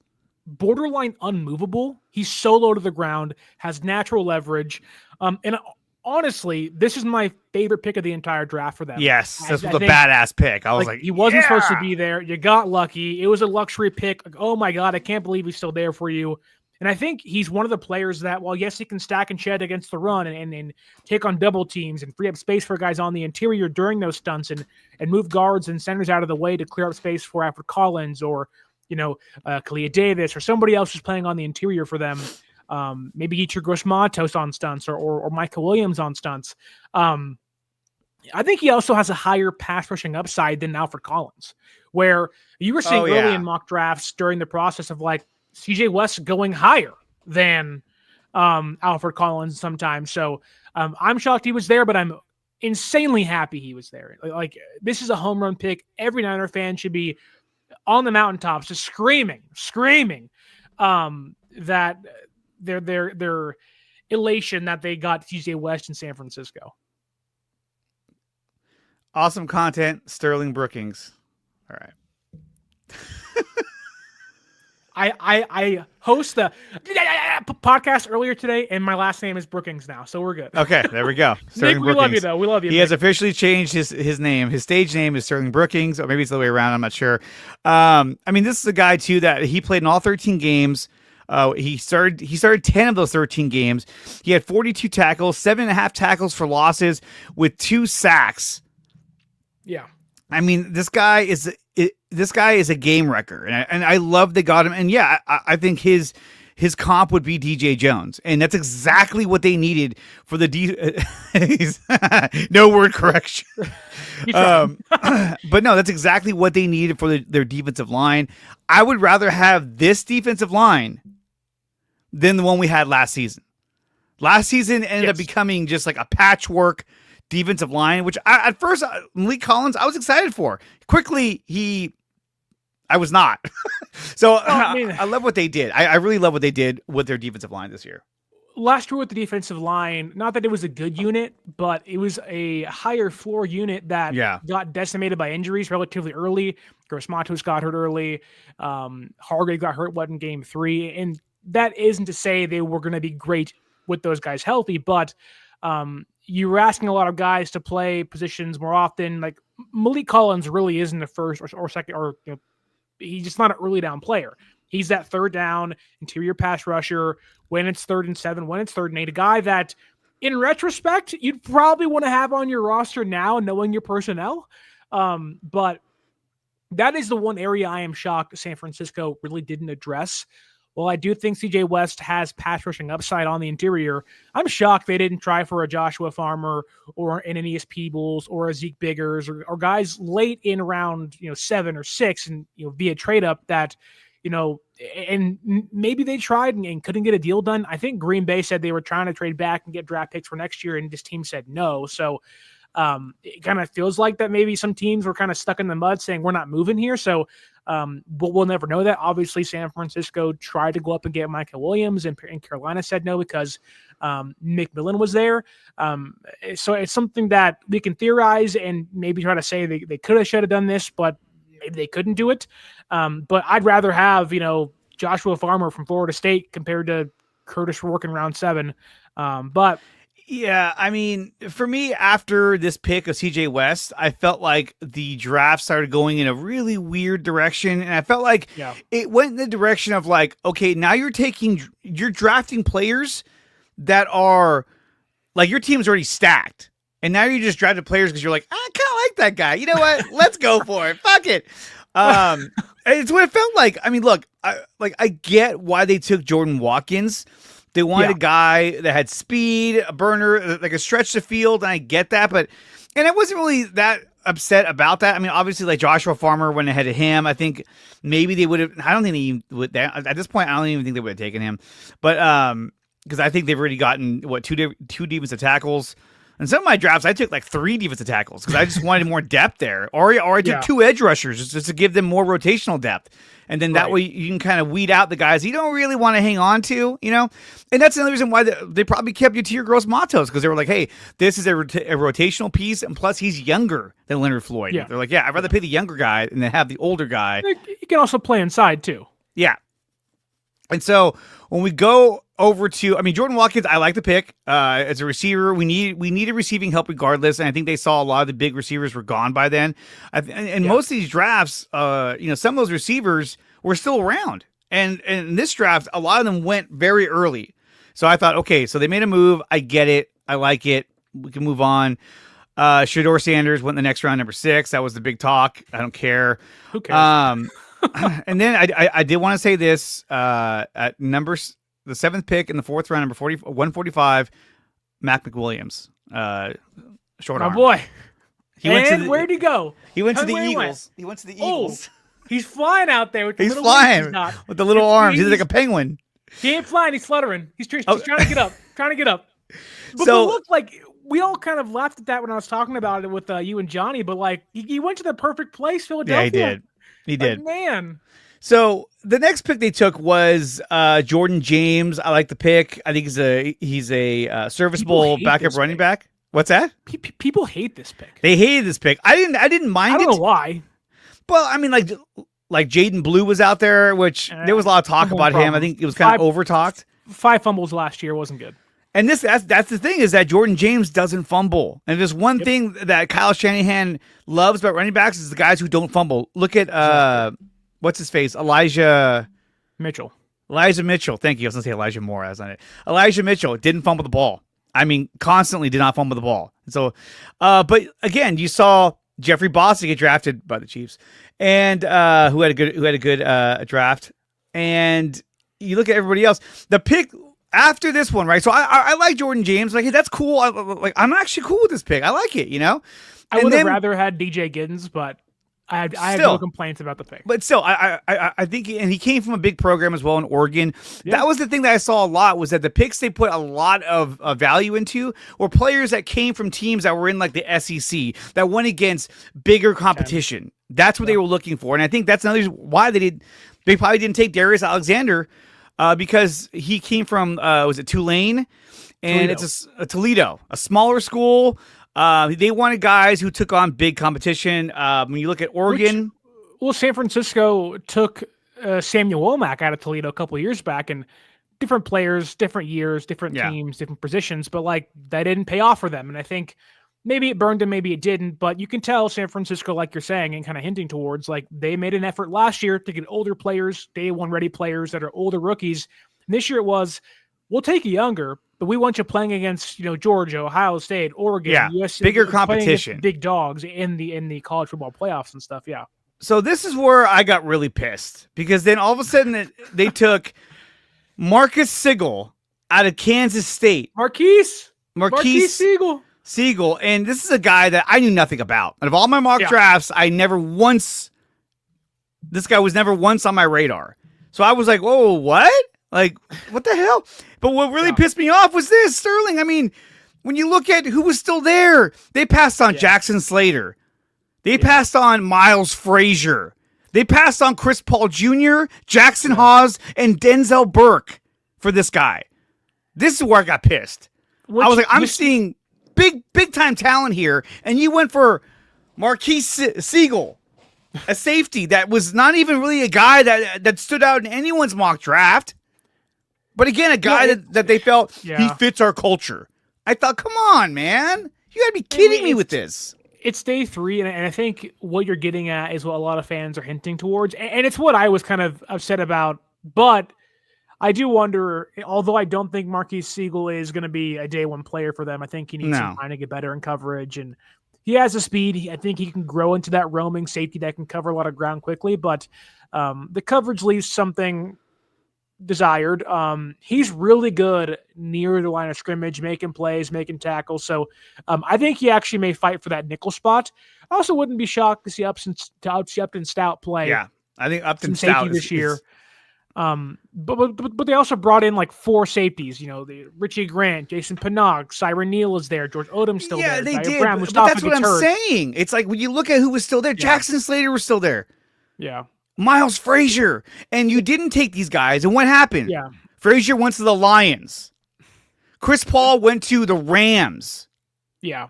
borderline unmovable. He's so low to the ground, has natural leverage. And honestly, this is my favorite pick of the entire draft for them.
Yes, this was a badass pick. I was like,
he wasn't supposed to be there. You got lucky. It was a luxury pick. Like, oh my God, I can't believe he's still there for you. And I think he's one of the players that, while yes, he can stack and shed against the run and take on double teams and free up space for guys on the interior during those stunts and move guards and centers out of the way to clear up space for Alfred Collins or, Kalia Davis or somebody else who's playing on the interior for them. Maybe Yetur Gross-Matos on stunts or Michael Williams on stunts. I think he also has a higher pass rushing upside than Alfred Collins, where you were seeing early in mock drafts during the process of like CJ West going higher than Alfred Collins sometimes. So I'm shocked he was there, but I'm insanely happy he was there. Like this is a home run pick. Every Niner fan should be on the mountaintops, just screaming that their elation that they got TJ West in San Francisco.
Awesome content, Sterling Brookings. All right.
I host the podcast earlier today, and my last name is Brookings now, so we're good.
Okay, there we go.
Nick, we love you, though. We love you.
He has officially changed his name. His stage name is Sterling Brookings, or maybe it's the other way around. I'm not sure. This is a guy, too, that he played in all 13 games. He started 10 of those 13 games. He had 42 tackles, 7.5 tackles for losses with 2 sacks.
Yeah.
This guy is a game wrecker, and I love they got him. And yeah, I think his comp would be DJ Jones, and that's exactly what they needed for the no word correction. But no, that's exactly what they needed for their defensive line. I would rather have this defensive line than the one we had last season. Last season ended up becoming just like a patchwork defensive line, which at first, Malik Collins, I was excited for. Quickly, I was not. So I love what they did. I really love what they did with their defensive line this year.
Last year with the defensive line, not that it was a good unit, but it was a higher floor unit that got decimated by injuries relatively early. Gross-Matos got hurt early. Hargrave got hurt in game 3. And that isn't to say they were going to be great with those guys healthy, but you were asking a lot of guys to play positions more often. Like Malik Collins really isn't a first or second, or he's just not an early down player. He's that third down interior pass rusher when it's 3rd and 7, when it's 3rd and 8. A guy that, in retrospect, you'd probably want to have on your roster now, knowing your personnel. But that is the one area I am shocked San Francisco really didn't address. Well, I do think CJ West has pass rushing upside on the interior. I'm shocked they didn't try for a Joshua Farmer or an Aeneas Peebles or a Zeke Biggers or guys late in round 7 or 6 and via trade up that and maybe they tried and couldn't get a deal done. I think Green Bay said they were trying to trade back and get draft picks for next year, and this team said no. So it kind of feels like that maybe some teams were kind of stuck in the mud saying we're not moving here. So but we'll never know that. Obviously, San Francisco tried to go up and get Michael Williams, and Carolina said no because McMillan was there. So it's something that we can theorize and maybe try to say they could have, should have done this, but maybe they couldn't do it. But I'd rather have, Joshua Farmer from Florida State compared to Curtis Rourke in round 7. But
yeah, for me, after this pick of CJ West, I felt like the draft started going in a really weird direction. And I felt like it went in the direction of like, okay, now you're drafting players that are like, your team's already stacked. And now you just drafted players because you're like, I kind of like that guy. You know what? Let's go for it. Fuck it. It's what it felt like. Look, I get why they took Jordan Watkins They wanted a guy that had speed, a burner, like a stretch the field, and I get that, but I wasn't really that upset about that. I mean, obviously, like Joshua Farmer went ahead of him. I think maybe they would have. I don't think they would. At this point, I don't even think they would have taken him. But because I think they've already gotten two defensive tackles. In some of my drafts, I took like 3 defensive tackles because I just wanted more depth there, or I took 2 edge rushers just to give them more rotational depth, and then that way you can kind of weed out the guys you don't really want to hang on to, And that's another reason why they probably kept you to your Gross Matos, because they were like, hey, this is a rotational piece, and plus he's younger than Leonard Floyd. Yeah. They're like, I'd rather pay the younger guy than have the older guy.
You can also play inside too.
Yeah. And so when we go over to, Jordan Watkins, I like the pick as a receiver. We need a receiving help regardless, and I think they saw a lot of the big receivers were gone by then. And most of these drafts, some of those receivers were still around, and in this draft, a lot of them went very early. So I thought, okay, so they made a move. I get it. I like it. We can move on. Shedeur Sanders went in the next round, number 6. That was the big talk. I don't care.
Who cares?
And then I did want to say this at numbers. The 7th pick in the 4th round, number 145, Mac McWilliams, short arm.
My boy.
Where'd
he go?
He went to the Eagles. He went to the Eagles.
He's flying out there with the
He's
little
flying with the little arms. He's like a penguin.
He ain't flying. He's fluttering. He's trying to get up. But look, like we all kind of laughed at that when I was talking about it with you and Johnny. But like he went to the perfect place, Philadelphia.
Yeah, he did.
Like, man.
So the next pick they took was Jordan James. I like the pick. I think he's a serviceable backup running back. What's that?
People hate this pick.
They hated this pick. I didn't mind it.
I don't know why.
Well, like Jaden Blue was out there, which there was a lot of talk about him. I think it was kind of over-talked.
5 fumbles last year wasn't good.
And that's the thing, is that Jordan James doesn't fumble. And there's one thing that Kyle Shanahan loves about running backs is the guys who don't fumble. Look at what's his face? Elijah Mitchell. Thank you. I was going to say Elijah Moore. I was on it. Elijah Mitchell didn't fumble the ball. Constantly did not fumble the ball. So, but again, you saw Jeffrey Bostic get drafted by the Chiefs, and who had a good draft. And you look at everybody else. The pick after this one, right? So I like Jordan James. Like, hey, that's cool. I'm actually cool with this pick. I like it.
I would have rather had DJ Giddens, but I have no complaints about the pick.
But still, I think, and he came from a big program as well in Oregon. Yeah. That was the thing that I saw a lot, was that the picks they put a lot of value into were players that came from teams that were in like the SEC, that went against bigger competition. That's what they were looking for. And I think that's another reason why they probably didn't take Darius Alexander, because he came from, was it Tulane? And it's a Toledo, a smaller school. They wanted guys who took on big competition. When you look at Oregon,
San Francisco took Samuel Womack out of Toledo a couple of years back, and different players, different years, different teams, different positions, but like that didn't pay off for them. And I think maybe it burned them, maybe it didn't, but you can tell San Francisco, like you're saying, and kind of hinting towards, like they made an effort last year to get older players, day one ready players that are older rookies. And this year it was, we'll take you younger, but we want you playing against, Georgia, Ohio State, Oregon, USC,
bigger competition,
big dogs in the college football playoffs and stuff. Yeah.
So this is where I got really pissed, because then all of a sudden they took Marcus Siegel out of Kansas State.
Marquise Siegel.
And this is a guy that I knew nothing about. Out of all my mock drafts, this guy was never once on my radar. So I was like, whoa, what? Like, what the hell? But what really pissed me off was this, Sterling. I mean, when you look at who was still there, they passed on Jackson Slater. They passed on Miles Frazier. They passed on Chris Paul Jr., Jackson Hawes, and Denzel Burke for this guy. This is where I got pissed. I was like, I'm seeing big time talent here, and you went for Marquise Siegel, a safety that was not even really a guy that stood out in anyone's mock draft. But again, a guy that they felt he fits our culture. I thought, come on, man. You got to be kidding me with this.
It's day 3, and I think what you're getting at is what a lot of fans are hinting towards. And it's what I was kind of upset about. But I do wonder, although I don't think Marquise Siegel is going to be a day 1 player for them, I think he needs some time to get better in coverage. And he has the speed. I think he can grow into that roaming safety that can cover a lot of ground quickly. But the coverage leaves something desired. He's really good near the line of scrimmage, making plays, making tackles. So I think he actually may fight for that nickel spot. I also wouldn't be shocked to see Upton Stout play.
Yeah, I think Upton
some safety
Stout
this year. But they also brought in like 4 safeties. The Richie Grant, Jason Pinnock, Siren Neal is there, George Odom's still there.
Yeah, they
Zaire
did.
Brown,
But
Mustafa
that's what I'm
hurt.
saying. It's like when you look at who was still there, Jackson Slater was still there.
Yeah.
Miles Frazier. And you didn't take these guys. And what happened?
Yeah.
Frazier went to the Lions. Chris Paul went to the Rams.
Yeah.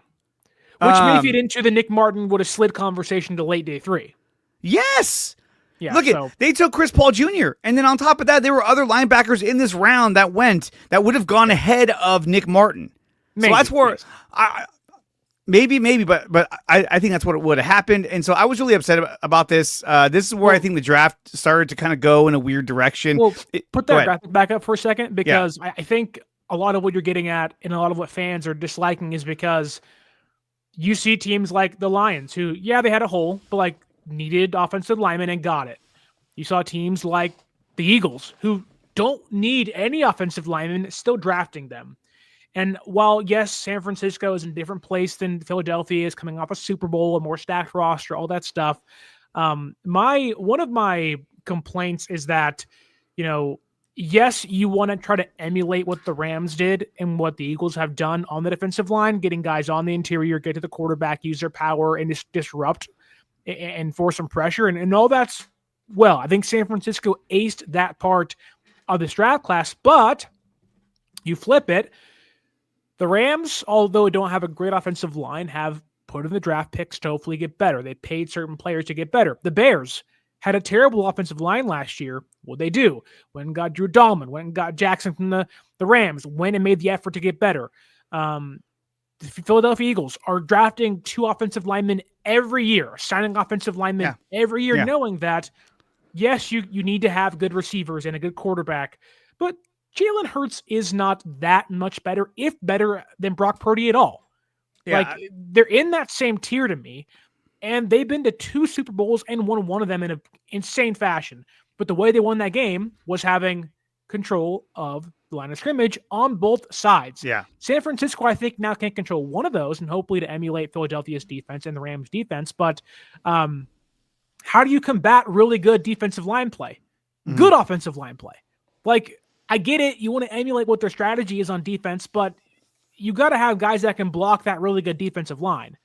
Which may feed into the Nick Martin would have slid conversation to late day 3.
Yes.
Yeah,
Look, they took Chris Paul Jr. And then on top of that, there were other linebackers in this round that would have gone ahead of Nick Martin.
Maybe,
so that's where
yes.
maybe, but I think that's what would have happened. And so I was really upset about this. This is where I think the draft started to kind of go in a weird direction.
Well, put that graphic back up for a second, because I think a lot of what you're getting at and a lot of what fans are disliking is because you see teams like the Lions who, they had a hole, but needed offensive linemen and got it. You saw teams like the Eagles who don't need any offensive linemen, still drafting them. And while, yes, San Francisco is in a different place than Philadelphia is, coming off a Super Bowl, a more stacked roster, all that stuff. One of my complaints is that, yes, you want to try to emulate what the Rams did and what the Eagles have done on the defensive line, getting guys on the interior, get to the quarterback, use their power, and just disrupt and force some pressure. And all that's, I think San Francisco aced that part of this draft class, but you flip it. The Rams, although don't have a great offensive line, have put in the draft picks to hopefully get better. They paid certain players to get better. The Bears had a terrible offensive line last year. What'd they do? Went and got Drew Dahlman, went and got Jackson from the Rams, went and made the effort to get better. The Philadelphia Eagles are drafting 2 offensive linemen every year, signing offensive linemen every year, knowing that, yes, you need to have good receivers and a good quarterback, but Jalen Hurts is not that much better, if better, than Brock Purdy at all.
Yeah.
They're in that same tier to me, and they've been to 2 Super Bowls and won one of them in an insane fashion. But the way they won that game was having control of the line of scrimmage on both sides.
Yeah.
San Francisco, I think, now can control one of those, and hopefully to emulate Philadelphia's defense and the Rams' defense. But how do you combat really good defensive line play? Good offensive line play. I get it. You want to emulate what their strategy is on defense, but you got to have guys that can block that really good defensive line.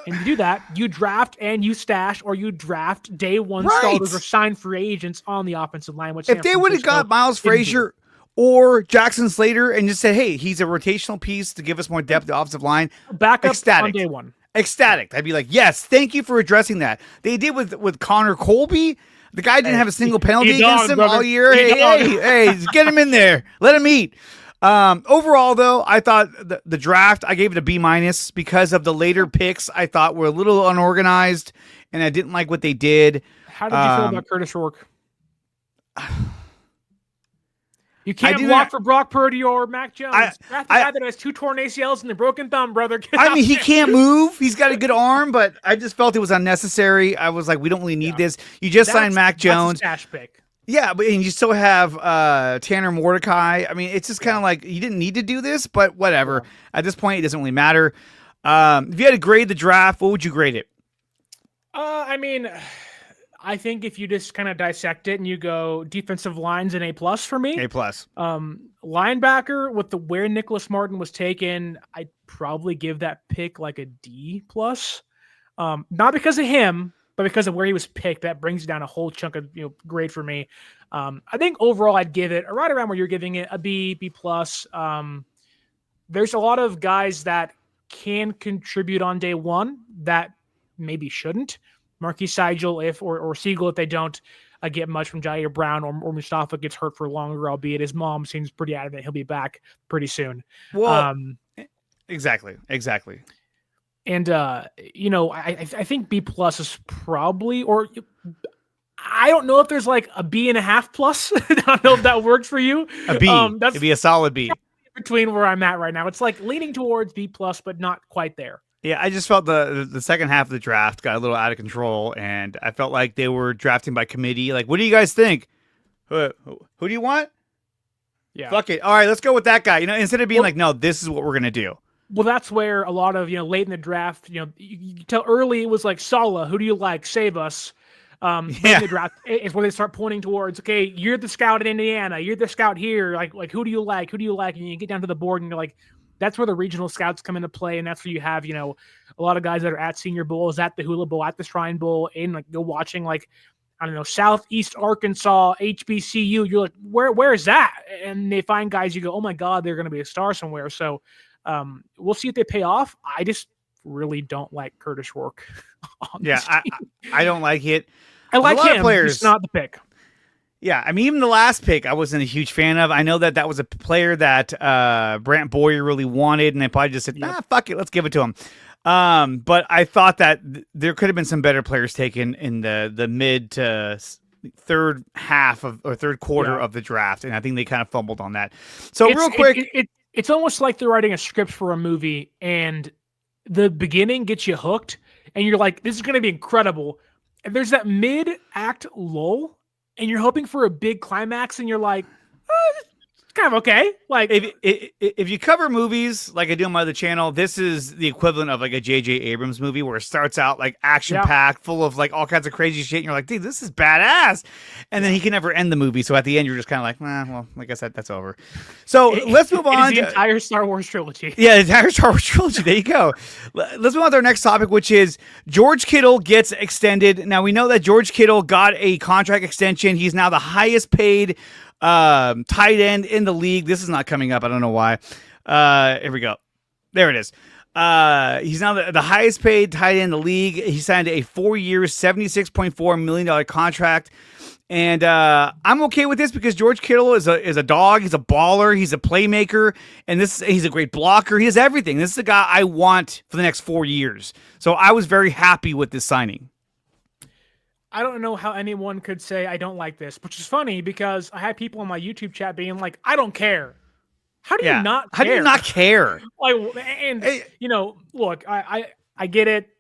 And to do that, you draft and you stash, or you draft day 1 starters or sign free agents on the offensive line. Which
if they would have got Miles Frazier or Jackson Slater and just said, hey, he's a rotational piece to give us more depth to the offensive line,
back up on day 1.
Ecstatic. I'd be like, yes, thank you for addressing that. They did with Connor Colby. The guy didn't have a single penalty against him all year. Hey, get him in there. Let him eat. Overall, though, I thought the draft, I gave it a B- because of the later picks I thought were a little unorganized, and I didn't like what they did.
How did you feel about Curtis Rourke? You can't block for Brock Purdy or Mac Jones. Draft the guy that has 2 torn ACLs and a broken thumb, brother.
He can't move. He's got a good arm, but I just felt it was unnecessary. I was like, we don't really need this. You just signed Mac Jones.
That's a stash pick.
Yeah, but and you still have Tanner Mordecai. I mean, it's just kind of like you didn't need to do this, but whatever. At this point, it doesn't really matter. If you had to grade the draft, what would you grade it?
I think if you just kind of dissect it and you go defensive lines an A+ for me.
A+.
Linebacker with where Nicholas Martin was taken, I'd probably give that pick like a D+. Not because of him, but because of where he was picked. That brings down a whole chunk of grade for me. I think overall I'd give it right around where you're giving it, a B+. There's a lot of guys that can contribute on day 1 that maybe shouldn't. Marquise Seigel or Siegel if they don't get much from Jair Brown, or Mustafa gets hurt for longer, albeit his mom seems pretty adamant he'll be back pretty soon.
Well, exactly.
And I think B+ is probably, or I don't know if there's like a B.5+. I don't know if that works for you.
A B. It'd be a solid B.
Between where I'm at right now, it's like leaning towards B+, but not quite there.
Yeah, I just felt the second half of the draft got a little out of control, and I felt like they were drafting by committee. Like, what do you guys think? Who do you want?
Yeah.
Fuck it. All right, let's go with that guy. Instead of being like, no, this is what we're gonna do.
Well, that's where a lot of late in the draft, you tell early it was like Sala, who do you like? Save us. In the draft is where they start pointing towards, okay, you're the scout in Indiana, you're the scout here, like who do you like? Who do you like? And you get down to the board and you're like, that's where the regional scouts come into play, and that's where you have, a lot of guys that are at Senior Bowls, at the Hula Bowl, at the Shrine Bowl, and like go watching Southeast Arkansas, HBCU. You're like, where is that? And they find guys, you go, oh my God, they're going to be a star somewhere. So we'll see if they pay off. I just really don't like Curtis Rourke.
I don't like it.
I like him.
Players.
He's not the pick.
Yeah, I mean, even the last pick, I wasn't a huge fan of. I know that was a player that Brant Boyer really wanted, and they probably just said, fuck it, let's give it to him. But I thought that there could have been some better players taken in the mid to third half or third quarter of the draft, and I think they kind of fumbled on that. So real quick,
it's almost like they're writing a script for a movie, and the beginning gets you hooked, and you're like, this is going to be incredible. And there's that mid-act lull, and you're hoping for a big climax, and you're like, it's kind of okay. Like
if you cover movies like I do on my other channel, this is the equivalent of like a J.J. Abrams movie where it starts out like action-packed, full of like all kinds of crazy shit, and you're like, dude, this is badass. And then he can never end the movie, so at the end you're just kind of like, well, like I said, that's over. So let's move on.
The entire Star Wars trilogy.
Yeah, the entire Star Wars trilogy. There you go. Let's move on to our next topic, which is George Kittle gets extended. Now, we know that George Kittle got a contract extension. He's now the highest paid tight end in the league. This is not coming up. I don't know why. Here we go. There it is. He's now the highest paid tight end in the league. He signed a 4-year, $76.4 million contract. And I'm okay with this because George Kittle is a dog. He's a baller. He's a playmaker. And he's a great blocker. He has everything. This is the guy I want for the next 4 years. So I was very happy with this signing.
I don't know how anyone could say I don't like this, which is funny because I had people on my YouTube chat being like, I don't care. How do you not care?
How do you not care?
Look, I get it.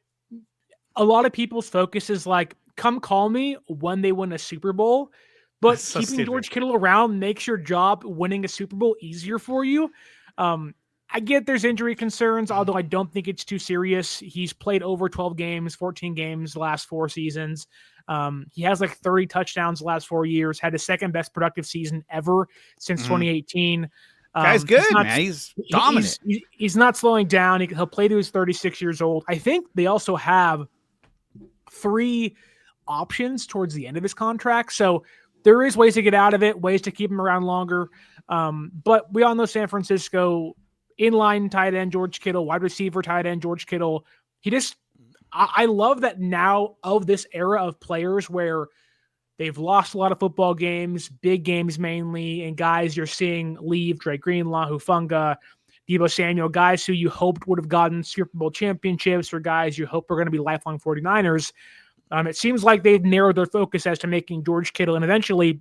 A lot of people's focus is like, come call me when they win a Super Bowl, but keeping George Kittle around makes your job winning a Super Bowl easier for you. I get there's injury concerns, although I don't think it's too serious. He's played over 12 games, 14 games the last 4 seasons. He has like 30 touchdowns the last 4 years, had his second best productive season ever since 2018.
Guy's good, man. He's dominant.
He's not slowing down. He'll play to his 36 years old. I think they also have 3 options towards the end of his contract. So there is ways to get out of it, ways to keep him around longer. But we all know San Francisco, inline tight end George Kittle, wide receiver tight end George Kittle. I love that now of this era of players where they've lost a lot of football games, big games mainly, and guys you're seeing leave, Dre Greenlaw, Hufanga, Deebo Samuel, guys who you hoped would have gotten Super Bowl championships or guys you hope are going to be lifelong 49ers. It seems like they've narrowed their focus as to making George Kittle and eventually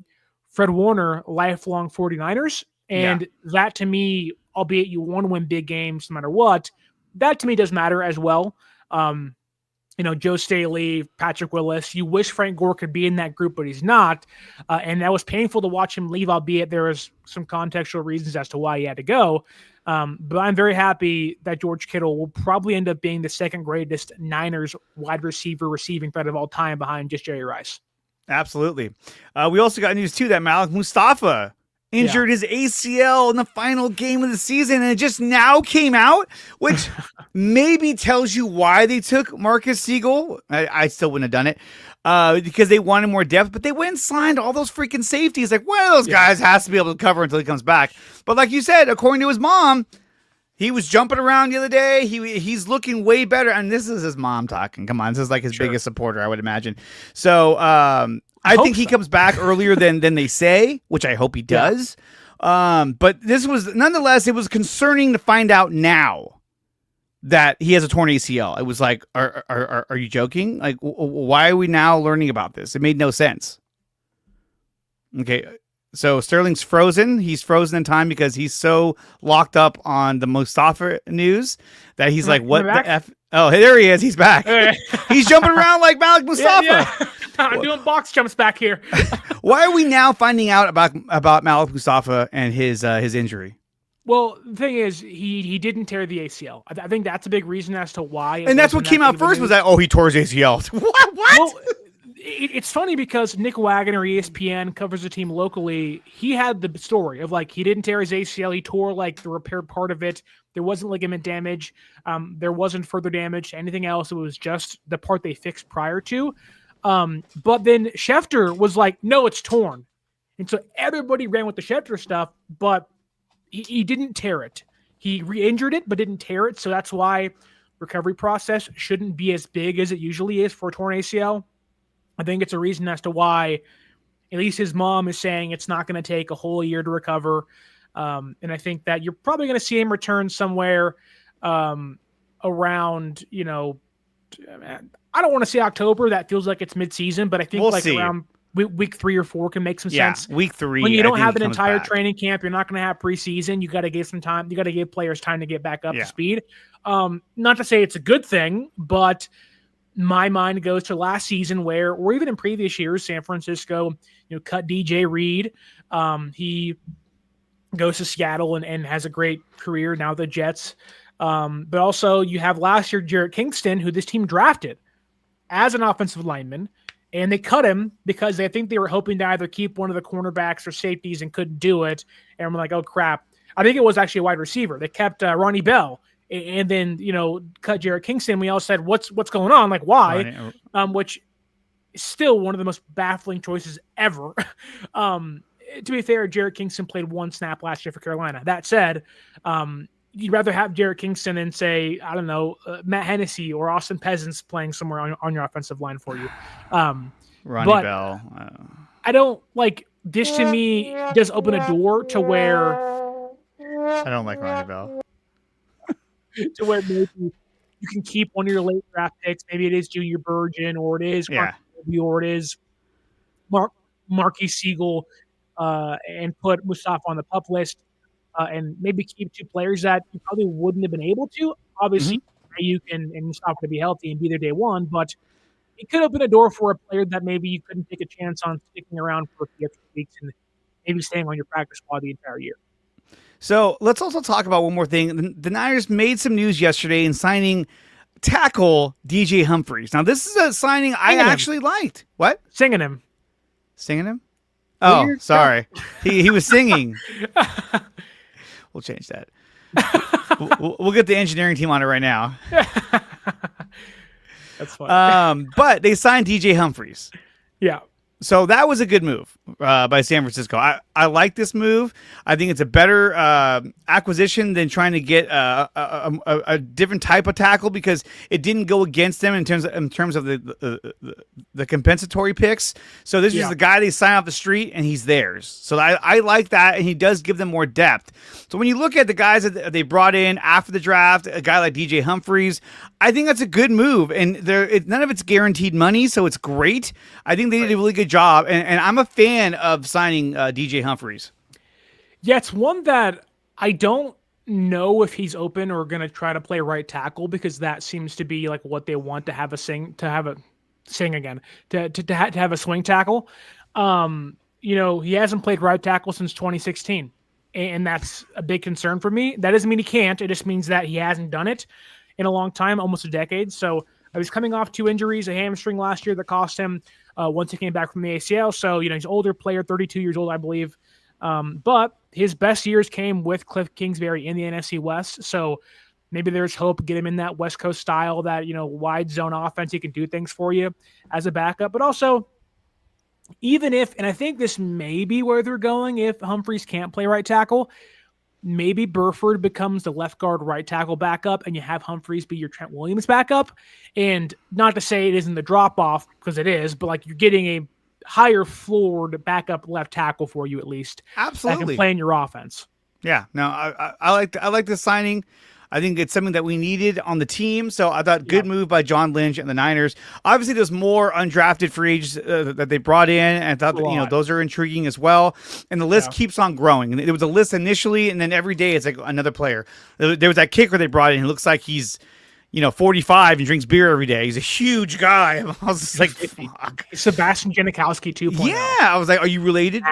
Fred Warner lifelong 49ers. And that to me, albeit you want to win big games no matter what, that to me does matter as well. Joe Staley, Patrick Willis, you wish Frank Gore could be in that group, but he's not. And that was painful to watch him leave, albeit there was some contextual reasons as to why he had to go. But I'm very happy that George Kittle will probably end up being the second greatest Niners wide receiver receiving threat of all time behind just Jerry Rice.
Absolutely. We also got news, too, that Malik Mustafa injured his ACL in the final game of the season, and it just now came out, which maybe tells you why they took Marcus Siegel. I still wouldn't have done it because they wanted more depth, but they went and signed all those freaking safeties. Like, one of those guys has to be able to cover until he comes back. But like you said, according to his mom, he was jumping around the other day. He's looking way better. And this is his mom talking. Come on, this is like his biggest supporter, I would imagine. So I think he comes back earlier than they say, which I hope he does. But this was, nonetheless, it was concerning to find out now that he has a torn ACL. It was like, are you joking? Like, why are we now learning about this? It made no sense. Okay, so Sterling's frozen. He's frozen in time because he's so locked up on the Mustafa news that he's like, what the F? Oh, there he is. He's back. He's jumping around like Malik Mustafa.
I'm doing box jumps back here.
Why are we now finding out about Malik Mustafa and his injury?
Well, the thing is, he didn't tear the ACL. I think that's a big reason as to why.
And that's what came out first was that, he tore his ACL. What?
Well, it's funny because Nick Wagner, ESPN, covers the team locally. He had the story of he didn't tear his ACL. He tore the repaired part of it. There wasn't ligament damage. There wasn't further damage to anything else. It was just the part they fixed prior to. But then Schefter was like, no, it's torn. And so everybody ran with the Schefter stuff, but he didn't tear it. He re-injured it, but didn't tear it. So that's why recovery process shouldn't be as big as it usually is for a torn ACL. I think it's a reason as to why at least his mom is saying it's not going to take a whole year to recover. And I think that you're probably going to see him return somewhere around, I don't want to say October. That feels like it's mid-season, but I think around week 3 or 4 can make some sense.
Week 3.
When you don't have an entire training camp, you're not going to have preseason. You got to give some time. You got to give players time to get back up to speed. Not to say it's a good thing, but my mind goes to last season or even in previous years, San Francisco, cut DJ Reed. He goes to Seattle and has a great career now, the Jets. But also you have last year, Jarrett Kingston, who this team drafted as an offensive lineman, and they cut him because I think they were hoping to either keep one of the cornerbacks or safeties and couldn't do it. And I'm like, oh crap. I think it was actually a wide receiver. They kept Ronnie Bell. And then, cut Jarrett Kingston. We all said, what's going on? Why? Which is still one of the most baffling choices ever. To be fair, Jarrett Kingston played 1 snap last year for Carolina. That said, you'd rather have Jarrett Kingston than say, I don't know, Matt Hennessy or Austin Peasants playing somewhere on your offensive line for you.
Ronnie Bell.
I don't this to me does open a door to where
I don't like Ronnie Bell.
To where maybe you can keep one of your late draft picks. Maybe it is Junior Burgeon, or it is or it is Marquis Siegel, and put Mustafa on the pup list, and maybe keep 2 players that you probably wouldn't have been able to. Obviously, you can and Mustafa to be healthy and be there day one, but it could open a door for a player that maybe you couldn't take a chance on sticking around for a few extra weeks and maybe staying on your practice squad the entire year.
So let's also talk about one more thing. The Niners made some news yesterday in signing tackle DJ Humphries. Now, this is a signing I actually liked. What?
Singing him.
Oh, sorry. He was singing. We'll change that. We'll get the engineering team on it right now.
That's funny.
But they signed DJ Humphries.
Yeah.
So that was a good move by San Francisco. I like this move. I think it's a better acquisition than trying to get a different type of tackle because it didn't go against them in terms of the compensatory picks. So this is the guy they sign off the street and he's theirs. So I like that, and he does give them more depth. So when you look at the guys that they brought in after the draft, a guy like DJ Humphries, I think that's a good move. And none of it's guaranteed money, so it's great. I think they did a really good job, and I'm a fan of signing DJ Humphries.
Yeah, it's one that I don't know if he's open or going to try to play right tackle, because that seems to be what they want to have a swing tackle. He hasn't played right tackle since 2016, and that's a big concern for me. That doesn't mean he can't. It just means that he hasn't done it in a long time, almost a decade. So I was coming off 2 injuries, a hamstring last year that cost him once he came back from the ACL. So, he's an older player, 32 years old, I believe. But his best years came with Cliff Kingsbury in the NFC West. So maybe there's hope, get him in that West Coast style, that, wide zone offense. He can do things for you as a backup. But also, even if, and I think this may be where they're going, if Humphries can't play right tackle, maybe Burford becomes the left guard right tackle backup, and you have Humphries be your Trent Williams backup. And not to say it isn't the drop off, because it is, but you're getting a higher floored backup left tackle for you, at least.
Absolutely.
That can play in your offense.
Yeah, no, I like this signing. I think it's something that we needed on the team. So I thought good move by John Lynch and the Niners. Obviously, there's more undrafted free agents that they brought in, and I thought those are intriguing as well. And the list keeps on growing. And it was a list initially, and then every day it's another player. There was that kicker they brought in. It looks like he's 45 and drinks beer every day. He's a huge guy. I was just like, fuck.
Sebastian Janikowski 2.0.
Yeah, I was like, are you related?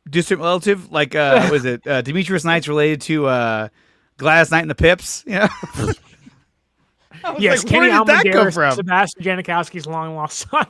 Distant relative? Like, was it Demetrius Knight's related to Gladys Knight and the Pips?
Yes,
like,
Kenny
where did that come from?
Sebastian Janikowski's long lost son.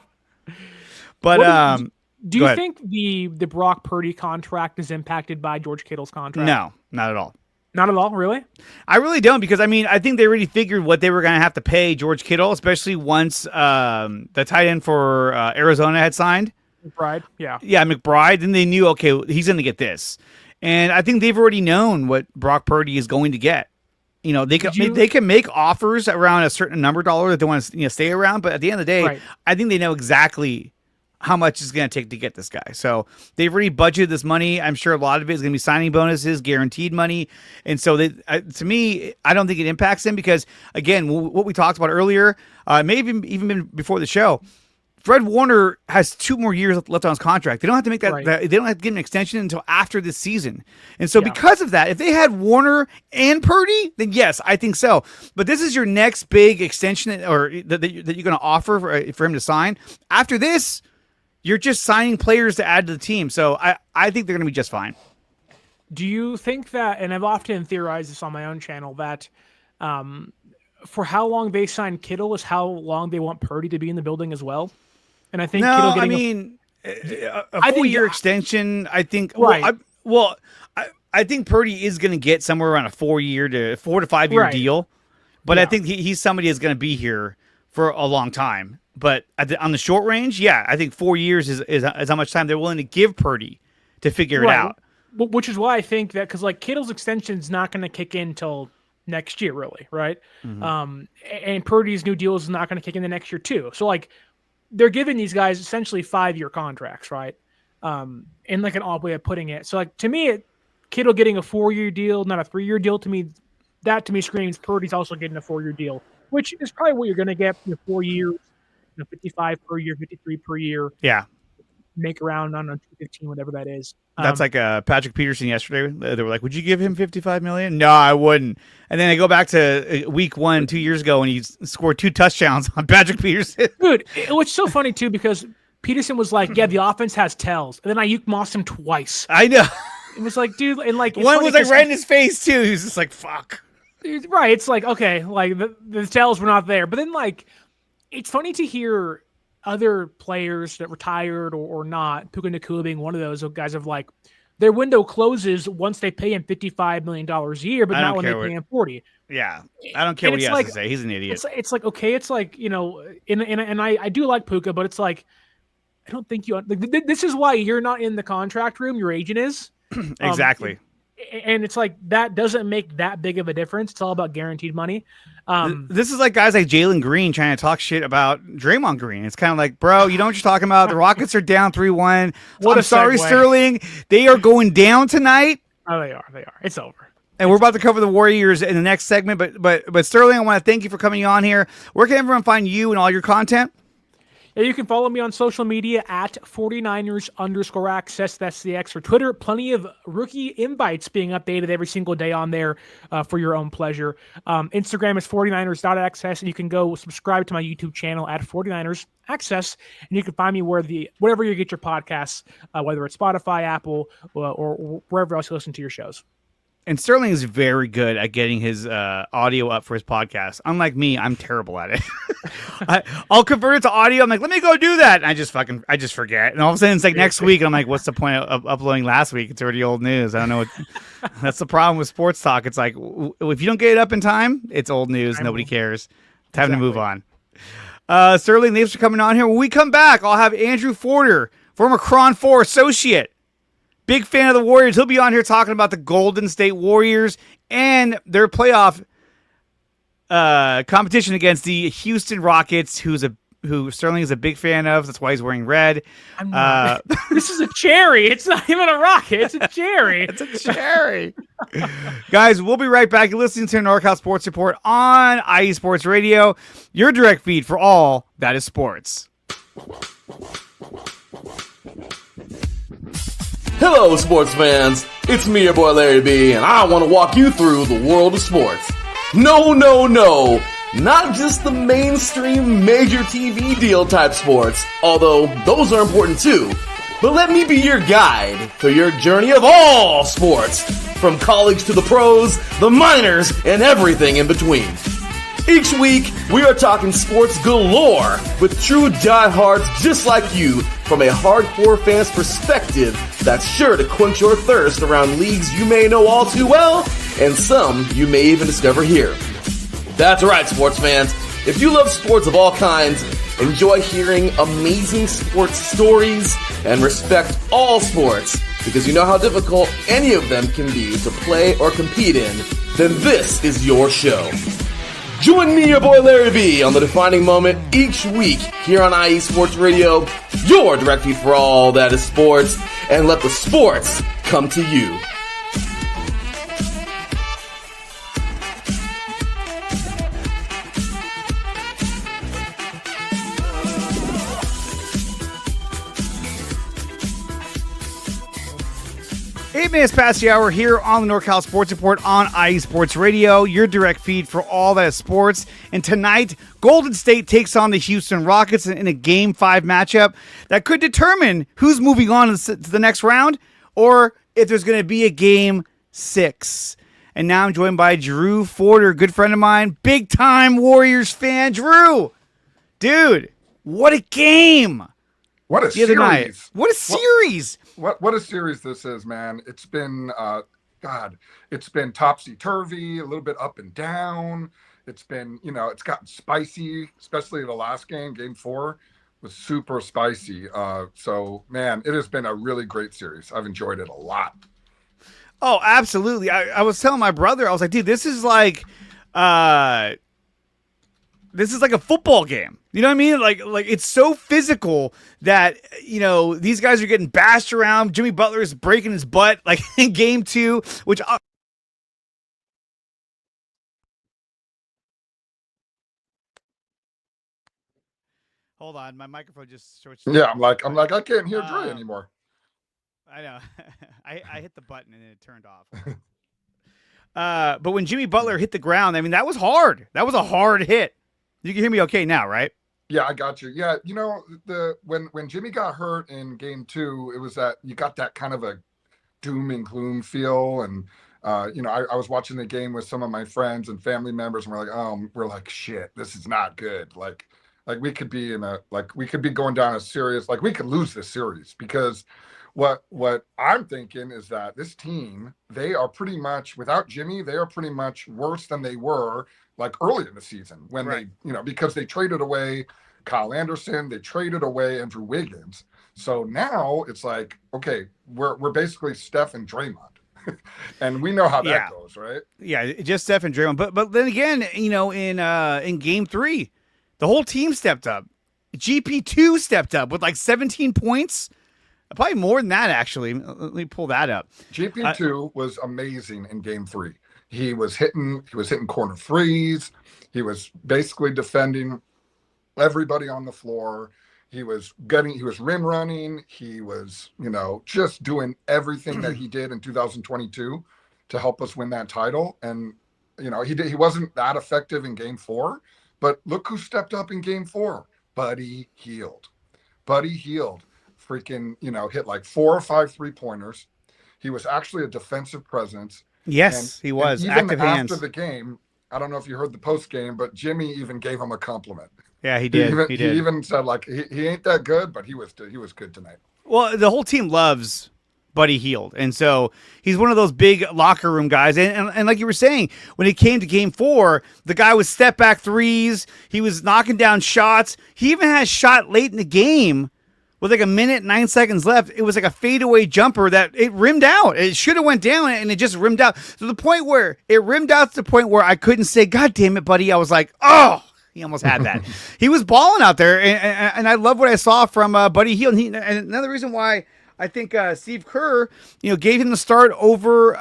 But
do you think the Brock Purdy contract is impacted by George Kittle's contract?
No, not at all.
Not at all, really?
I really don't, because I think they already figured what they were going to have to pay George Kittle, especially once the tight end for Arizona had signed.
McBride, yeah.
Yeah, McBride. Then they knew, okay, he's going to get this. And I think they've already known what Brock Purdy is going to get. They can make offers around a certain number dollar that they want to stay around, but at the end of the day, right. I think they know exactly how much it's going to take to get this guy. So they've already budgeted this money. I'm sure a lot of it is going to be signing bonuses, guaranteed money. And so to me, I don't think it impacts them because, again, what we talked about earlier, maybe even been before the show, Fred Warner has 2 more years left on his contract. They don't have to make that,
right.
They don't have to get an extension until after this season. And so because of that, if they had Warner and Purdy, then yes, I think so. But this is your next big extension or that you're going to offer for him to sign. After this, you're just signing players to add to the team. So I think they're going to be just fine.
Do you think that, and I've often theorized this on my own channel, that for how long they sign Kittle is how long they want Purdy to be in the building as well? And I think Kittle getting
a full-year extension, I think.
Right.
I think Purdy is going to get somewhere around a 4 to 5 year deal. But I think he's somebody that's going to be here for a long time. But on the short range, I think 4 years is how much time they're willing to give Purdy to figure it out.
Which is why I think that, because like Kittle's extension is not going to kick in until next year, really, right? Mm-hmm. And Purdy's new deal is not going to kick in the next year too. So like they're giving these guys essentially 5-year contracts, right? In like an odd way of putting it. So like to me, Kittle getting a 4-year deal, not a 3-year deal, to me screams Purdy's also getting a 4-year deal, which is probably what you're going to get for 4 years. 55 per year, 53 per year.
Yeah.
Make around, I don't know, 215, whatever that is.
That's like Patrick Peterson yesterday. They were like, would you give him $55 million? No, I wouldn't. And then I go back to week 1, 2 years ago, and he scored 2 touchdowns on Patrick Peterson.
Dude, it's so funny, too, because Peterson was like, the offense has tells. And then Ayuk mossed him twice.
I know.
It was like, dude, and like...
One was like right in his face, too. He was just like, fuck.
Right. It's like, okay, like the tells were not there. But then, like... It's funny to hear other players that retired or not, Puka Nacua being one of those guys of like, their window closes once they pay him $55 million a year, but not when they pay him 40.
Yeah. I don't care what he has to say. He's an idiot.
It's like, okay, it's like, and I do like Puka, but it's like, I don't think this is why you're not in the contract room. Your agent is.
Exactly.
And it's like, that doesn't make that big of a difference. It's all about guaranteed money.
This is like guys like Jalen Green trying to talk shit about Draymond Green. It's kind of like, bro, you know what you're talking about? The Rockets are down 3-1. I'm sorry, Sterling. They are going down tonight.
Oh, they are. It's over.
And we're about to cover the Warriors in the next segment. But Sterling, I want to thank you for coming on here. Where can everyone find you and all your content?
Yeah, you can follow me on social media at 49ers_access. That's the X for Twitter. Plenty of rookie invites being updated every single day on there for your own pleasure. Instagram is 49ers.access, and you can go subscribe to my YouTube channel at 49ers access, and you can find me wherever you get your podcasts, whether it's Spotify, Apple, or wherever else you listen to your shows.
And Sterling is very good at getting his audio up for his podcast. Unlike me, I'm terrible at it. I'll convert it to audio. I'm like, let me go do that. And I just forget. And all of a sudden it's like next week. And I'm like, what's the point of uploading last week? It's already old news. I don't know. That's the problem with sports talk. It's like, if you don't get it up in time, it's old news. Nobody cares. Time to move on. Sterling, thanks for coming on here. When we come back, I'll have Andrew Forder, former Cron 4 associate. Big fan of the Warriors. He'll be on here talking about the Golden State Warriors and their playoff competition against the Houston Rockets, who Sterling is a big fan of. That's why he's wearing red.
I'm not. This is a cherry. It's not even a rocket. It's a cherry.
It's a cherry. Guys, we'll be right back. You're listening to NorCal Sports Report on IE Sports Radio, your direct feed for all that is sports.
Hello, sports fans. It's me, your boy Larry B, and I want to walk you through the world of sports. No. Not just the mainstream major TV deal type sports, although those are important too. But let me be your guide through your journey of all sports, from college to the pros, the minors, and everything in between. Each week, we are talking sports galore with true diehards just like you from a hardcore fan's perspective that's sure to quench your thirst around leagues you may know all too well and some you may even discover here. That's right, sports fans. If you love sports of all kinds, enjoy hearing amazing sports stories, and respect all sports because you know how difficult any of them can be to play or compete in, then this is your show. Join me, your boy Larry B, on The Defining Moment each week here on IE Sports Radio, your direct feed for all that is sports, and let the sports come to you.
Eight minutes past the hour here on the NorCal Sports Report on IE Sports Radio, your direct feed for all that is sports. And tonight, Golden State takes on the Houston Rockets in a Game 5 matchup that could determine who's moving on to the next round or if there's going to be a Game 6. And now I'm joined by Drew Forder, good friend of mine, big-time Warriors fan. Drew, dude, what a game.
What a series.
Night. What a series.
What a series this is, man. It's been, it's been topsy-turvy, a little bit up and down. It's been, it's gotten spicy, especially the last game, Game 4, was super spicy. So, man, it has been a really great series. I've enjoyed it a lot.
Oh, absolutely. I was telling my brother, I was like, dude, this is like a football game. You know what I mean? Like it's so physical that, these guys are getting bashed around. Jimmy Butler is breaking his butt like in Game 2, which hold on, my microphone just switched.
Yeah, I'm like I can't hear Dre anymore.
I know. I hit the button and it turned off. But when Jimmy Butler hit the ground, I mean, that was hard. That was a hard hit. You can hear me okay now, right?
Yeah, I got you. Yeah, when Jimmy got hurt in Game 2, it was that you got that kind of a doom and gloom feel. And, I was watching the game with some of my friends and family members, and we're like, shit, this is not good. Like we could be we could be going down a serious, we could lose this series because what I'm thinking is that this team, they are pretty much, without Jimmy, they are pretty much worse than they were early in the season when
right.
they, because they traded away Kyle Anderson, they traded away Andrew Wiggins. So now it's like, okay, we're basically Steph and Draymond. And we know how that goes, right?
Yeah, just Steph and Draymond. But then again, in Game 3, the whole team stepped up. GP2 stepped up with 17 points. Probably more than that, actually. Let me pull that up.
GP2 was amazing in Game 3. He was hitting corner threes. He was basically defending everybody on the floor. He was rim running. He was, just doing everything that he did in 2022 to help us win that title. And, he wasn't that effective in Game 4, but look who stepped up in Game 4. Buddy Hield. Freaking, hit 4 or 5 3-pointers. He was actually a defensive presence.
Yes, he was.
Even
active
after
hands.
the game, I don't know if you heard the post game, but Jimmy even gave him a compliment.
Yeah, he did.
He even said he ain't that good, but he was good tonight.
Well, the whole team loves Buddy Hield, and so he's one of those big locker room guys. And like you were saying, when it came to Game 4, the guy was step back threes. He was knocking down shots. He even had a shot late in the game with a minute and 9 seconds left. It was a fadeaway jumper that it rimmed out. It should have went down, and it just rimmed out to the point where it rimmed out to the point where I couldn't say, God damn it, buddy. I was like, oh, he almost had that. He was balling out there, and I love what I saw from Buddy Hield. And another reason why I think Steve Kerr, gave him the start over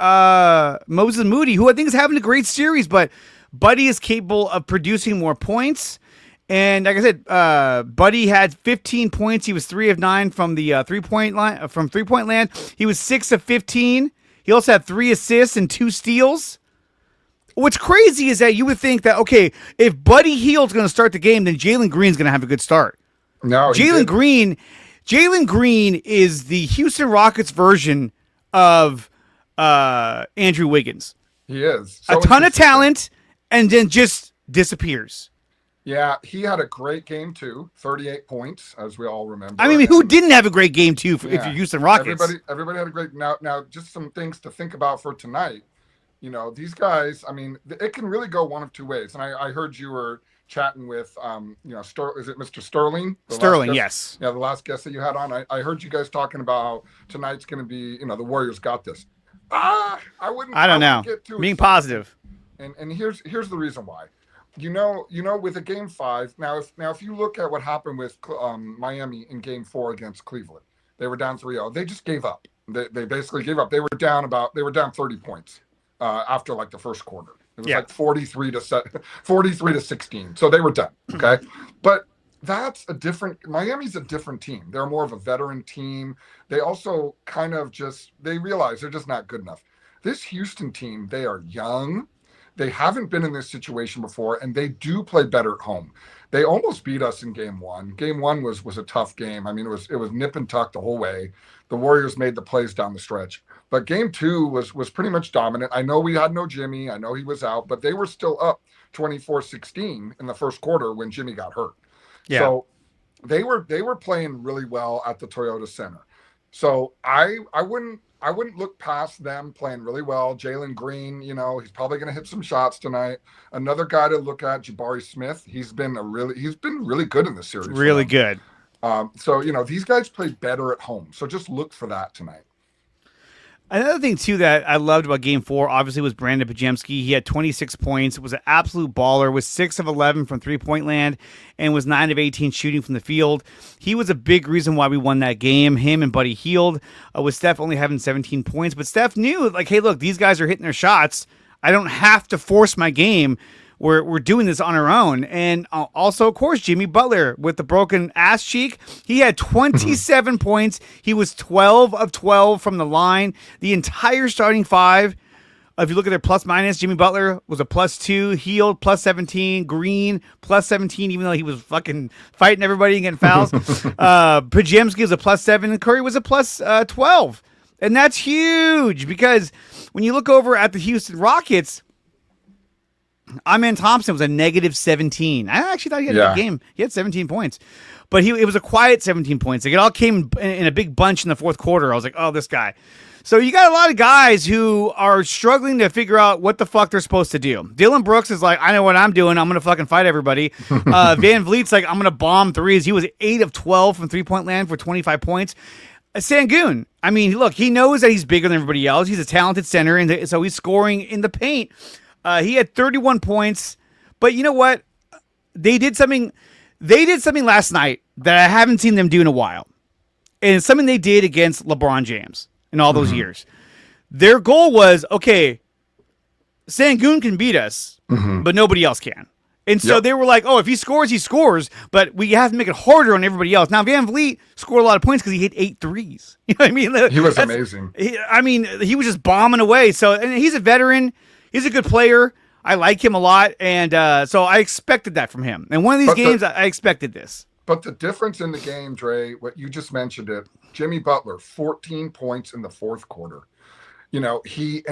Moses Moody, who I think is having a great series, but Buddy is capable of producing more points. And like I said, Buddy had 15 points. He was 3 of 9 from the three-point land. He was 6 of 15. He also had 3 assists and 2 steals. what's crazy is that you would think that, okay, if Buddy Hield's going to start the game, then Jalen Green's going to have a good start.
No,
Jalen Green is the Houston Rockets version of Andrew Wiggins.
He is.
A ton of talent, and then just disappears.
Yeah, he had a great game too. 38 points, as we all remember.
I mean, who didn't have a great game too? If you're Houston Rockets,
everybody had a great. Now, just some things to think about for tonight. You know, these guys. I mean, it can really go one of two ways. And I heard you were chatting with, is it Mr. Sterling?
Sterling, yes.
Yeah, the last guest that you had on. I heard you guys talking about tonight's going to be. The Warriors got this. I don't know.
Being positive.
And here's the reason why. With a game 5, now if you look at what happened with Miami in game 4 against Cleveland, they were down 3-0. They just gave up. They basically gave up. They were down 30 points after like the first quarter. It was like 43 to 16. So they were done. Okay. But Miami's a different team. They're more of a veteran team. They also kind of they realize they're just not good enough. This Houston team, they are young. They haven't been in this situation before, and they do play better at home. They almost beat us in game 1. Game 1 was a tough game. I mean, it was nip and tuck the whole way. The Warriors made the plays down the stretch. But game 2 was pretty much dominant. I know we had no Jimmy. I know he was out, but they were still up 24-16 in the first quarter when Jimmy got hurt. Yeah. So they were playing really well at the Toyota Center. So I wouldn't look past them playing really well. Jalen Green, he's probably going to hit some shots tonight. Another guy to look at, Jabari Smith. He's been really good in this series.
Really good.
So these guys play better at home. So just look for that tonight.
Another thing, too, that I loved about Game 4, obviously, was Brandon Pajemski. He had 26 points, was an absolute baller, was 6 of 11 from three-point land, and was 9 of 18 shooting from the field. He was a big reason why we won that game, him and Buddy Hield, with Steph only having 17 points. But Steph knew, like, hey, look, these guys are hitting their shots. I don't have to force my game. We're doing this on our own. And also, of course, Jimmy Butler with the broken ass cheek. He had 27 points. He was 12 of 12 from the line. The entire starting 5, if you look at their plus minus, Jimmy Butler was a +2, Hield plus 17, Green plus 17, even though he was fucking fighting everybody and getting fouls. Pajemski was a +7, and Curry was a plus 12. And that's huge because when you look over at the Houston Rockets, Amen Thompson was a -17. I actually thought he had a good game. He had 17 points. But it was a quiet 17 points. Like, it all came in a big bunch in the fourth quarter. I was like, oh, this guy. So you got a lot of guys who are struggling to figure out what the fuck they're supposed to do. Dylan Brooks is like, I know what I'm doing. I'm going to fucking fight everybody. Van Vliet's like, I'm going to bomb threes. He was 8 of 12 from three-point land for 25 points. Sangoon, I mean, look, he knows that he's bigger than everybody else. He's a talented center, and so he's scoring in the paint. He had 31 points, but you know what? They did something last night that I haven't seen them do in a while. And it's something they did against LeBron James in all those years. Their goal was, okay, Sangoon can beat us, but nobody else can. And so they were like, oh, if he scores, but we have to make it harder on everybody else. Now, Van Vliet scored a lot of points because he hit 8 threes. You know what I mean?
He was amazing.
He was just bombing away. So, and he's a veteran. He's a good player. I like him a lot, and so I expected that from him. And one of these games, I expected this.
But the difference in the game, Dre, what you just mentioned it, Jimmy Butler, 14 points in the fourth quarter. He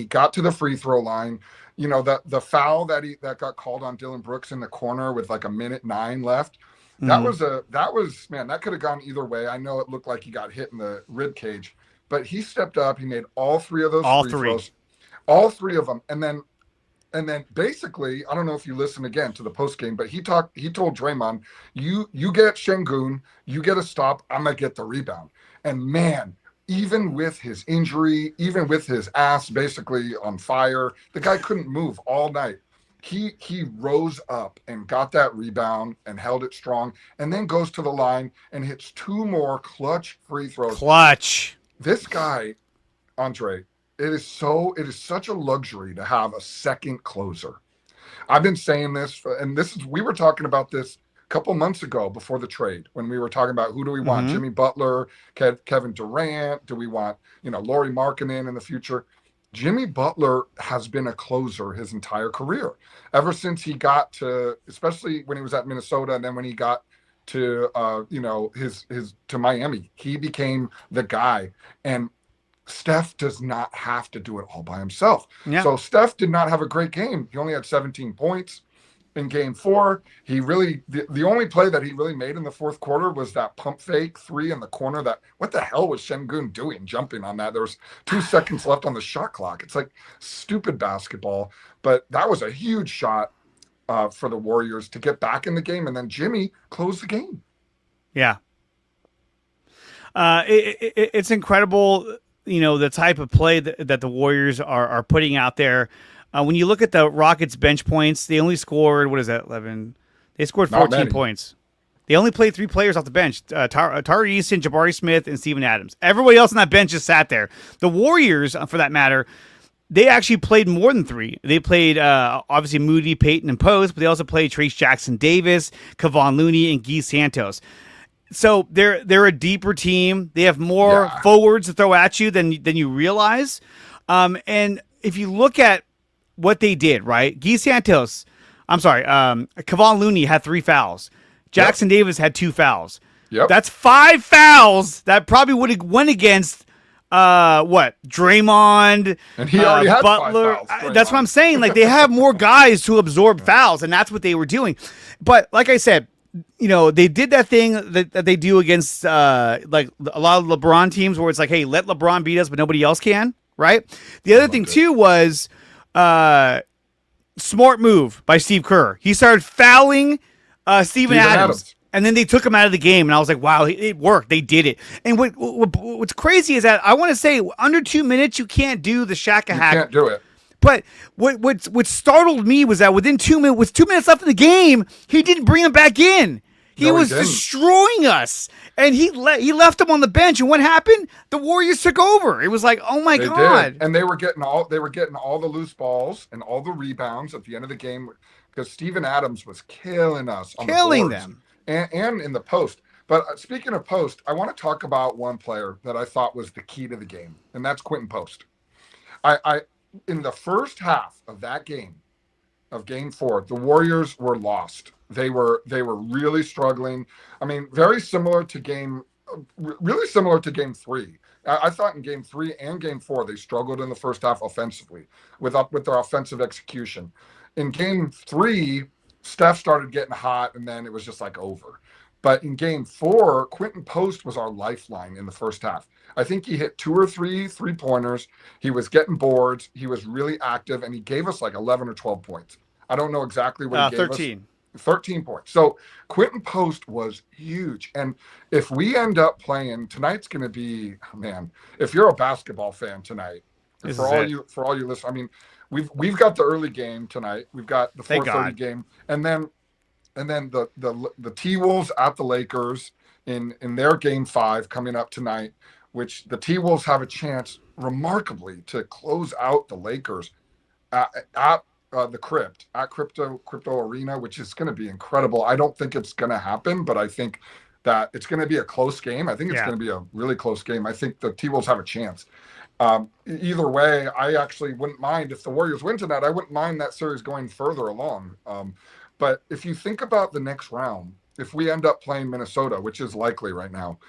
got to the free throw line. The foul that got called on Dylan Brooks in the corner with like 1:09 left. That could have gone either way. I know it looked like he got hit in the rib cage, but he stepped up. He made all 3 of those free throws. All 3 of them. And then basically, I don't know if you listen again to the post game, but he told Draymond, you get Sengun, you get a stop, I'm going to get the rebound. And man, even with his injury, even with his ass basically on fire, the guy couldn't move all night. He rose up and got that rebound and held it strong, and then goes to the line and hits 2 more clutch free throws.
Clutch.
This guy, Andre, it is such a luxury to have a second closer. I've been saying this, we were talking about this a couple months ago before the trade when we were talking about who do we want, Jimmy Butler, Kevin Durant, do we want, Lauri Markkanen in the future? Jimmy Butler has been a closer his entire career, ever since he got to, especially when he was at Minnesota, and then when he got to his to Miami, he became the guy. And Steph does not have to do it all by himself.
Yeah.
So Steph did not have a great game. He only had 17 points in game 4. He really, the only play that he really made in the fourth quarter was that pump fake 3 in the corner. That, what the hell was Şengün doing jumping on that? There was 2 seconds left on the shot clock. It's like stupid basketball, but that was a huge shot for the Warriors to get back in the game. And then Jimmy closed the game.
Yeah. It's incredible, the type of play that the Warriors are putting out there. When you look at the Rockets bench points, they only scored, 11? They scored 14 points. They only played 3 players off the bench, Tari Easton, Jabari Smith, and Steven Adams. Everybody else on that bench just sat there. The Warriors, for that matter, they actually played more than 3. They played, obviously, Moody, Payton, and Post, but they also played Trace Jackson-Davis, Kevon Looney, and Guy Santos. So they're a deeper team. They have more forwards to throw at you than you realize. And if you look at what they did, right? Kevon Looney had 3 fouls. Jackson Davis had 2 fouls.
Yep.
That's 5 fouls that probably would have went against Draymond,
and he already had
Butler.
5 fouls.
That's what I'm saying. Like, they have more guys to absorb fouls, and that's what they were doing. But like I said, they did that thing that they do against like a lot of LeBron teams, where it's like, hey, let LeBron beat us, but nobody else can, right? The other thing too was smart move by Steve Kerr. He started fouling Steven Adams. And then they took him out of the game, and I was like, wow, it worked. They did it. And what's crazy is that I want to say under 2 minutes, you can't do the shack-a-hack.
You can't do it.
But what startled me was that within 2 minutes, with 2 minutes left in the game, he didn't bring him back in. He was destroying us, and he left him on the bench. And what happened? The Warriors took over. It was like, oh my god!
And they were getting all the loose balls and all the rebounds at the end of the game, because Steven Adams was killing us,
killing them,
and in the post. But speaking of post, I want to talk about one player that I thought was the key to the game, and that's Quentin Post. In the first half of that game, of game 4, the Warriors were lost. They were really struggling. I mean, really similar to game 3. I thought in game 3 and game 4, they struggled in the first half offensively with their offensive execution. In game 3, Steph started getting hot, and then it was just like over. But in game 4, Quentin Post was our lifeline in the first half. I think he hit 2 or 3 3-pointers. He was getting boards. He was really active, and he gave us like 11 or 12 points. I don't know exactly what he gave
13.
us. 13 points. So Quentin Post was huge. And if we end up playing, tonight's going to be, man, if you're a basketball fan tonight, for all you listeners, I mean, we've got the early game tonight. We've got the 4:30 game. And then the T-Wolves at the Lakers in their game 5 coming up tonight, which the T-Wolves have a chance remarkably to close out the Lakers at the Crypto Arena, which is going to be incredible. I don't think it's going to happen, but I think that it's going to be a close game. I think it's going to be a really close game. I think the T-Wolves have a chance. Either way, I actually wouldn't mind if the Warriors win tonight. I wouldn't mind that series going further along. But if you think about the next round, if we end up playing Minnesota, which is likely right now,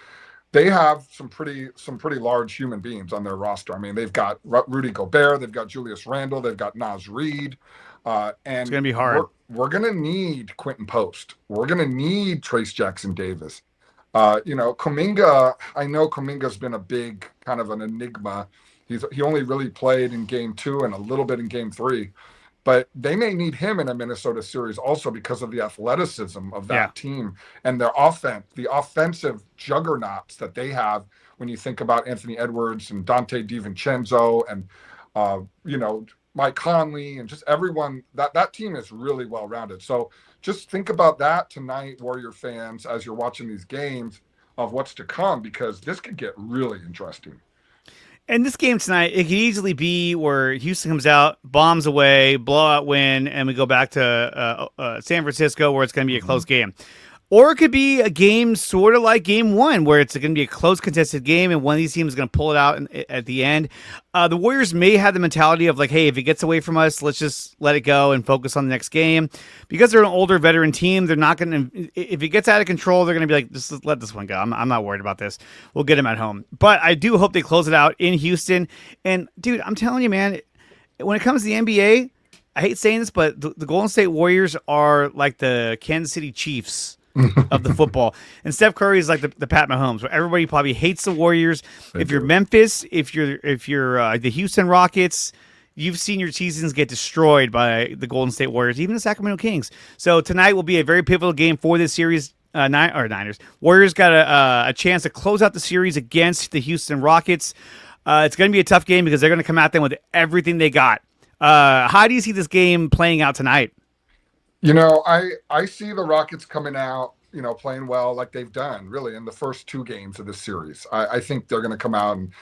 they have some pretty large human beings on their roster. I mean, they've got Rudy Gobert, they've got Julius Randle, they've got Naz Reid, and
it's gonna be hard.
We're gonna need Quentin Post. We're gonna need Trace Jackson-Davis. Kuminga. I know Kuminga's been a big kind of an enigma. He only really played in game 2 and a little bit in game 3. But they may need him in a Minnesota series also because of the athleticism of that team and their offense, the offensive juggernauts that they have when you think about Anthony Edwards and Dante DiVincenzo and, Mike Conley and just everyone. That team is really well-rounded. So just think about that tonight, Warrior fans, as you're watching these games of what's to come, because this could get really interesting.
And this game tonight, it could easily be where Houston comes out, bombs away, blowout win, and we go back to San Francisco where it's going to be a close game. Or it could be a game sort of like game one, where it's going to be a close contested game and one of these teams is going to pull it out at the end. The Warriors may have the mentality of like, hey, if it gets away from us, let's just let it go and focus on the next game. Because they're an older veteran team, they're not going to, if it gets out of control, they're going to be like, just let this one go. I'm not worried about this. We'll get them at home. But I do hope they close it out in Houston. And dude, I'm telling you, man, when it comes to the NBA, I hate saying this, but the Golden State Warriors are like the Kansas City Chiefs of the football. And Steph Curry is like the Pat Mahomes, where everybody probably hates the Warriors. If you're Memphis, if you're the Houston Rockets, you've seen your seasons get destroyed by the Golden State Warriors, even the Sacramento Kings. So tonight will be a very pivotal game for this series. Niners. Warriors got a chance to close out the series against the Houston Rockets. It's going to be a tough game because they're going to come at them with everything they got. How do you see this game playing out tonight?
I see the Rockets coming out, playing well like they've done really in the first two games of this series. I think they're going to come out and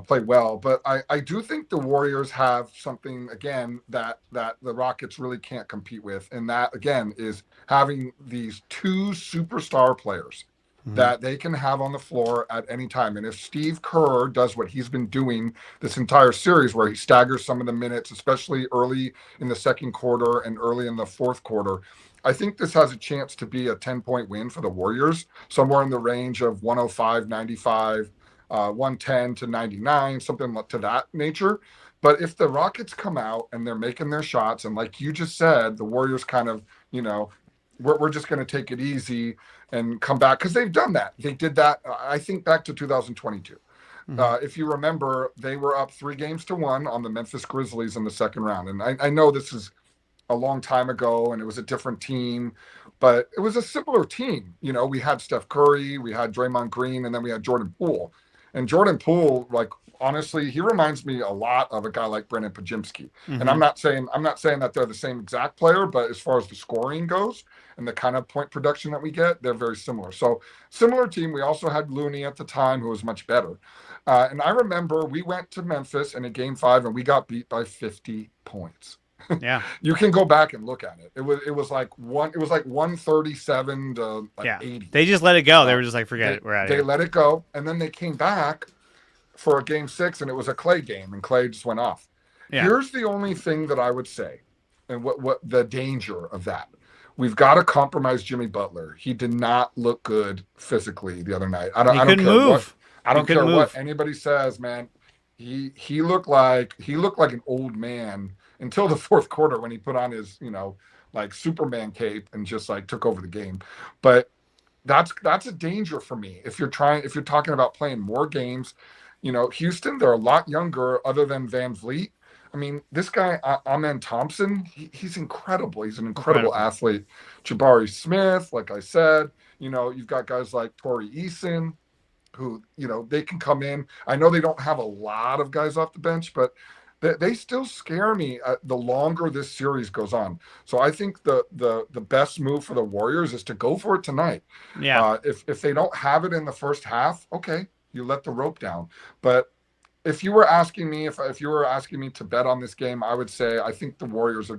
play well, but I do think the Warriors have something again that the Rockets really can't compete with, and that again is having these two superstar players that they can have on the floor at any time. And if Steve Kerr does what he's been doing this entire series, where he staggers some of the minutes, especially early in the second quarter and early in the fourth quarter, I think this has a chance to be a 10-point win for the Warriors, somewhere in the range of 105-95, 110 to 99, something to that nature. But if the Rockets come out and they're making their shots, and like you just said, the Warriors kind of, we're just going to take it easy and come back, because they've done that. They did that, I think, back to 2022. If you remember, they were up 3-1 on the Memphis Grizzlies in the second round. And I know this is a long time ago and it was a different team, but it was a similar team. We had Steph Curry, we had Draymond Green, and then we had Jordan Poole. And Jordan Poole, like, honestly, he reminds me a lot of a guy like Brennan Pajimski. And I'm not saying that they're the same exact player, but as far as the scoring goes and the kind of point production that we get, they're very similar. So similar team. We also had Looney at the time, who was much better. And I remember we went to Memphis in a game 5 and we got beat by 50 points.
Yeah.
You can go back and look at it. It was like 137 to 80.
They just let it go. They were just like, forget it. We're out of here.
They let it go. And then they came back for a game 6, and it was a Clay game, and Clay just went off. Yeah. Here's the only thing that I would say, and what the danger of that. We've got to compromise Jimmy Butler. He did not look good physically the other night. I don't care what anybody says, man. He looked like an old man until the fourth quarter, when he put on his, like Superman cape and just like took over the game. But that's a danger for me. If you're talking about playing more games, Houston, they're a lot younger other than Van Vliet. I mean, this guy, Amen Thompson, he's incredible. He's an incredible athlete. Jabari Smith, like I said, you've got guys like Torrey Eason, who, they can come in. I know they don't have a lot of guys off the bench, but they still scare me the longer this series goes on. So I think the best move for the Warriors is to go for it tonight.
Yeah.
If they don't have it in the first half, okay, you let the rope down. But if you were asking me to bet on this game, I would say I think the Warriors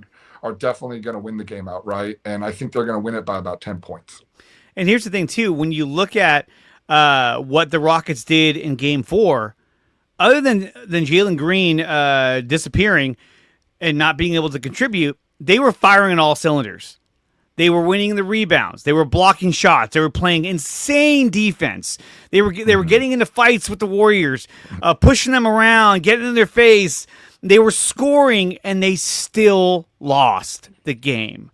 are definitely going to win the game outright, and I think they're going to win it by about 10 points.
And here's the thing too: when you look at what the Rockets did in Game 4, other than Jalen Green disappearing and not being able to contribute, they were firing on all cylinders. They were winning the rebounds. They were blocking shots. They were playing insane defense. They were getting into fights with the Warriors, pushing them around, getting in their face. They were scoring, and they still lost the game.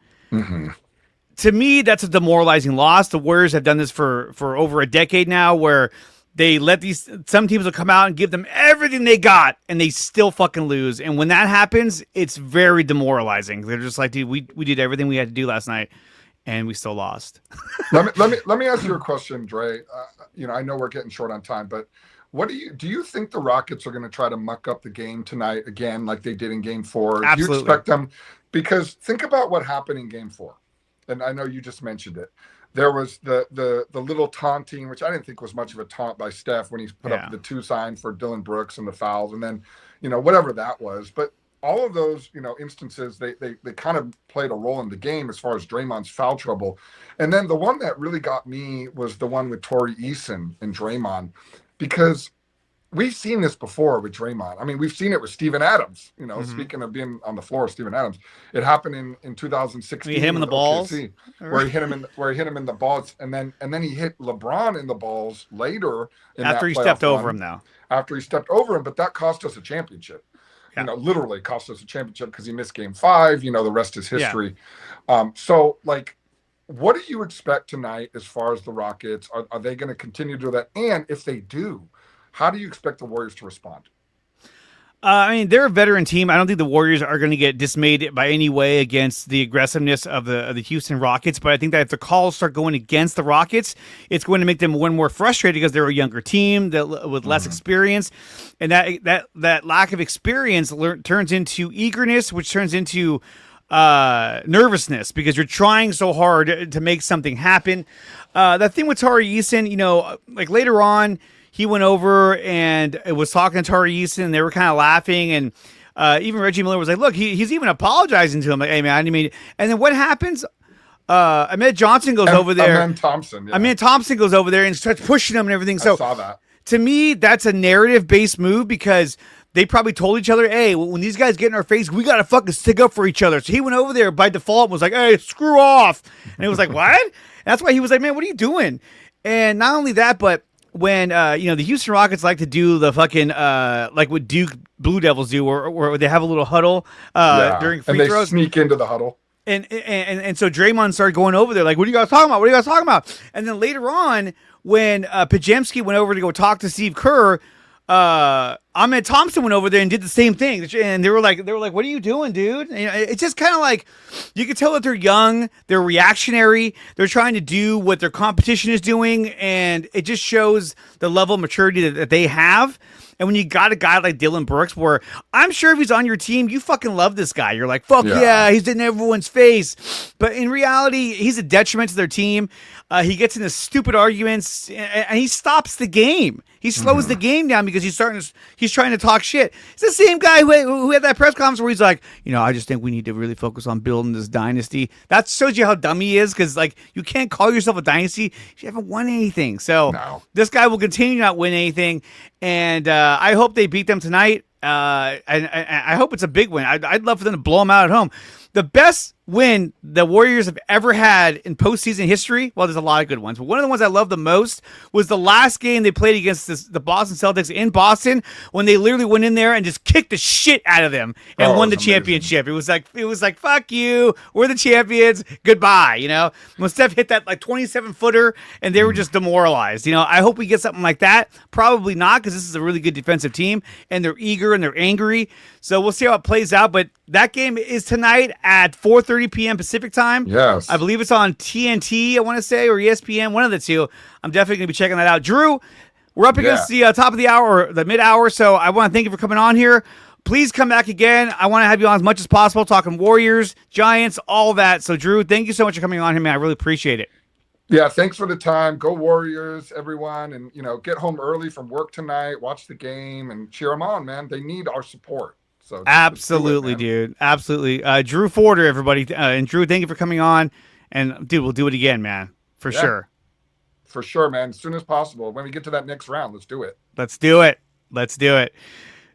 To me, that's a demoralizing loss. The Warriors have done this for over a decade now, where they let some teams will come out and give them everything they got, and they still fucking lose. And when that happens, it's very demoralizing. They're just like, dude, we did everything we had to do last night, and we still lost.
let me ask you a question, Dre. I know we're getting short on time, but do you think the Rockets are going to try to muck up the game tonight again, like they did in Game 4?
Absolutely.
Do you expect them? Because think about what happened in Game 4, and I know you just mentioned it. There was the little taunting, which I didn't think was much of a taunt by Steph when he put up the 2 sign for Dylan Brooks and the fouls, and then, whatever that was. But all of those, instances, they kind of played a role in the game as far as Draymond's foul trouble. And then the one that really got me was the one with Torrey Eason and Draymond, because we've seen this before with Draymond. I mean, we've seen it with Steven Adams, speaking of being on the floor, Steven Adams. It happened in 2016.
He hit him in the balls.
OKC, where he hit him in the balls, and then he hit LeBron in the balls later
after he stepped over him now.
After he stepped over him, but that cost us a championship.
Yeah.
Literally cost us a championship because he missed game 5. The rest is history. Yeah. So what do you expect tonight as far as the Rockets? Are they going to continue to do that? And if they do, how do you expect the Warriors to respond?
I mean, they're a veteran team. I don't think the Warriors are going to get dismayed by any way against the aggressiveness of the Houston Rockets. But I think that if the calls start going against the Rockets, it's going to make them one more frustrated because they're a younger team with less experience, and that lack of experience turns into eagerness, which turns into nervousness because you're trying so hard to make something happen. That thing with Torrey Eason, later on, he went over and was talking to Torrey Eason, and they were kind of laughing, and even Reggie Miller was like, look, he's even apologizing to him. Like, hey, man, and then what happens? Ahmed Johnson goes over there.
Ahmed
Thompson goes over there and starts pushing him and everything. So
I saw that.
To me, that's a narrative-based move because they probably told each other, hey, when these guys get in our face, we got to fucking stick up for each other. So he went over there by default and was like, hey, screw off. And it was like, what? And that's why he was like, man, what are you doing? And not only that, but when the Houston Rockets like to do the fucking like what Duke Blue Devils do, or they have a little huddle during free throws,
and they sneak into the huddle.
And so Draymond started going over there like, what are you guys talking about? What are you guys talking about? And then later on, when Pajemski went over to go talk to Steve Kerr, Ahmed Thompson went over there and did the same thing, and they were like, "What are you doing, dude?" And, it's just kind of like you can tell that they're young, they're reactionary, they're trying to do what their competition is doing, and it just shows the level of maturity that they have. And when you got a guy like Dylan Brooks, where I'm sure if he's on your team, you fucking love this guy. You're like, fuck yeah, he's in everyone's face. But in reality, he's a detriment to their team. He gets into stupid arguments, and he stops the game. He slows the game down because he's trying to talk shit. It's the same guy who had that press conference where he's like, I just think we need to really focus on building this dynasty. That shows you how dumb he is, because you can't call yourself a dynasty if you haven't won anything. So This guy will continue to not win anything, and I hope they beat them tonight. I hope it's a big win. I'd love for them to blow them out at home. The best win the Warriors have ever had in postseason history, well, there's a lot of good ones, but one of the ones I love the most was the last game they played against the Boston Celtics in Boston, when they literally went in there and just kicked the shit out of them and won the championship. It was like, fuck you, we're the champions, goodbye. When Steph hit that 27-footer and they were just demoralized. I hope we get something like that. Probably not, because this is a really good defensive team, and they're eager and they're angry. So we'll see how it plays out. But that game is tonight at 4:30 p.m. Pacific time.
Yes.
I believe it's on TNT, I want to say, or ESPN, one of the two. I'm definitely going to be checking that out. Drew, we're up against the top of the hour, or the mid-hour, so I want to thank you for coming on here. Please come back again. I want to have you on as much as possible, talking Warriors, Giants, all that. So, Drew, thank you so much for coming on here, man. I really appreciate it.
Yeah, thanks for the time. Go Warriors, everyone. And, get home early from work tonight, watch the game, and cheer them on, man. They need our support. So
absolutely, dude. Absolutely. Drew Forder, everybody. And Drew, thank you for coming on. And, dude, we'll do it again, man. For sure.
For sure, man. As soon as possible. When we get to that next round, let's do it.
Let's do it.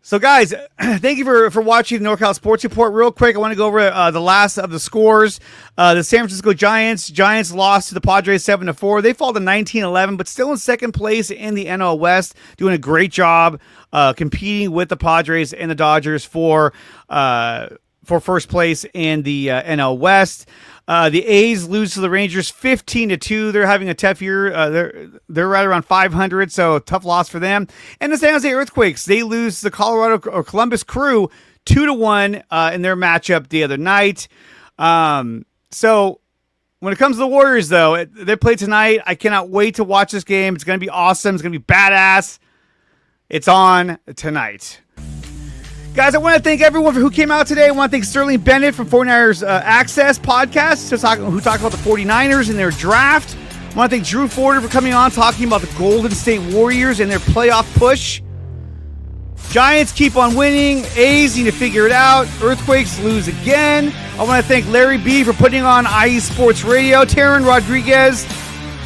So, guys, thank you for watching the NorCal Sports Report. Real quick, I want to go over the last of the scores. The San Francisco Giants lost to the Padres 7-4. They fall to 19-11, but still in second place in the NL West, doing a great job competing with the Padres and the Dodgers for first place in the NL West. The A's lose to the Rangers 15-2. They're having a tough year. They're right around 500, so tough loss for them. And the San Jose Earthquakes, they lose the Columbus Crew 2-1 in their matchup the other night. So when it comes to the Warriors, though, they play tonight. I cannot wait to watch this game. It's going to be awesome. It's going to be badass. It's on tonight. Guys, I want to thank everyone who came out today. I want to thank Sterling Bennett from 49ers Access Podcast, who talked about the 49ers and their draft. I want to thank Drew Forder for coming on, talking about the Golden State Warriors and their playoff push. Giants keep on winning. A's need to figure it out. Earthquakes lose again. I want to thank Larry B for putting on IE Sports Radio. Taryn Rodriguez,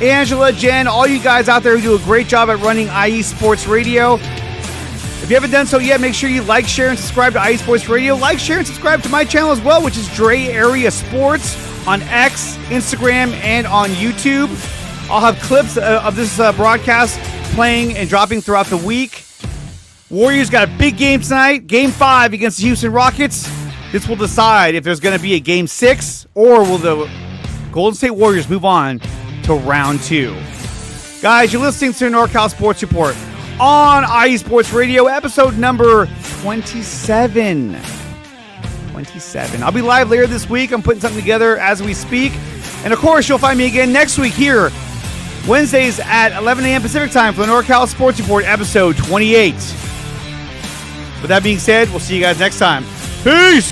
Angela, Jen, all you guys out there who do a great job at running IE Sports Radio. If you haven't done so yet, make sure you like, share, and subscribe to IE Sports Radio. Like, share, and subscribe to my channel as well, which is DreArea Sports on X, Instagram, and on YouTube. I'll have clips of this broadcast playing and dropping throughout the week. Warriors got a big game tonight, Game 5 against the Houston Rockets. This will decide if there's going to be a Game 6 or will the Golden State Warriors move on to round 2. Guys, you're listening to NorCal Sports Report on IE Sports Radio, episode number 27. 27. I'll be live later this week. I'm putting something together as we speak. And of course, you'll find me again next week here, Wednesdays at 11 a.m. Pacific time for the NorCal Sports Report, episode 28. With that being said, we'll see you guys next time. Peace!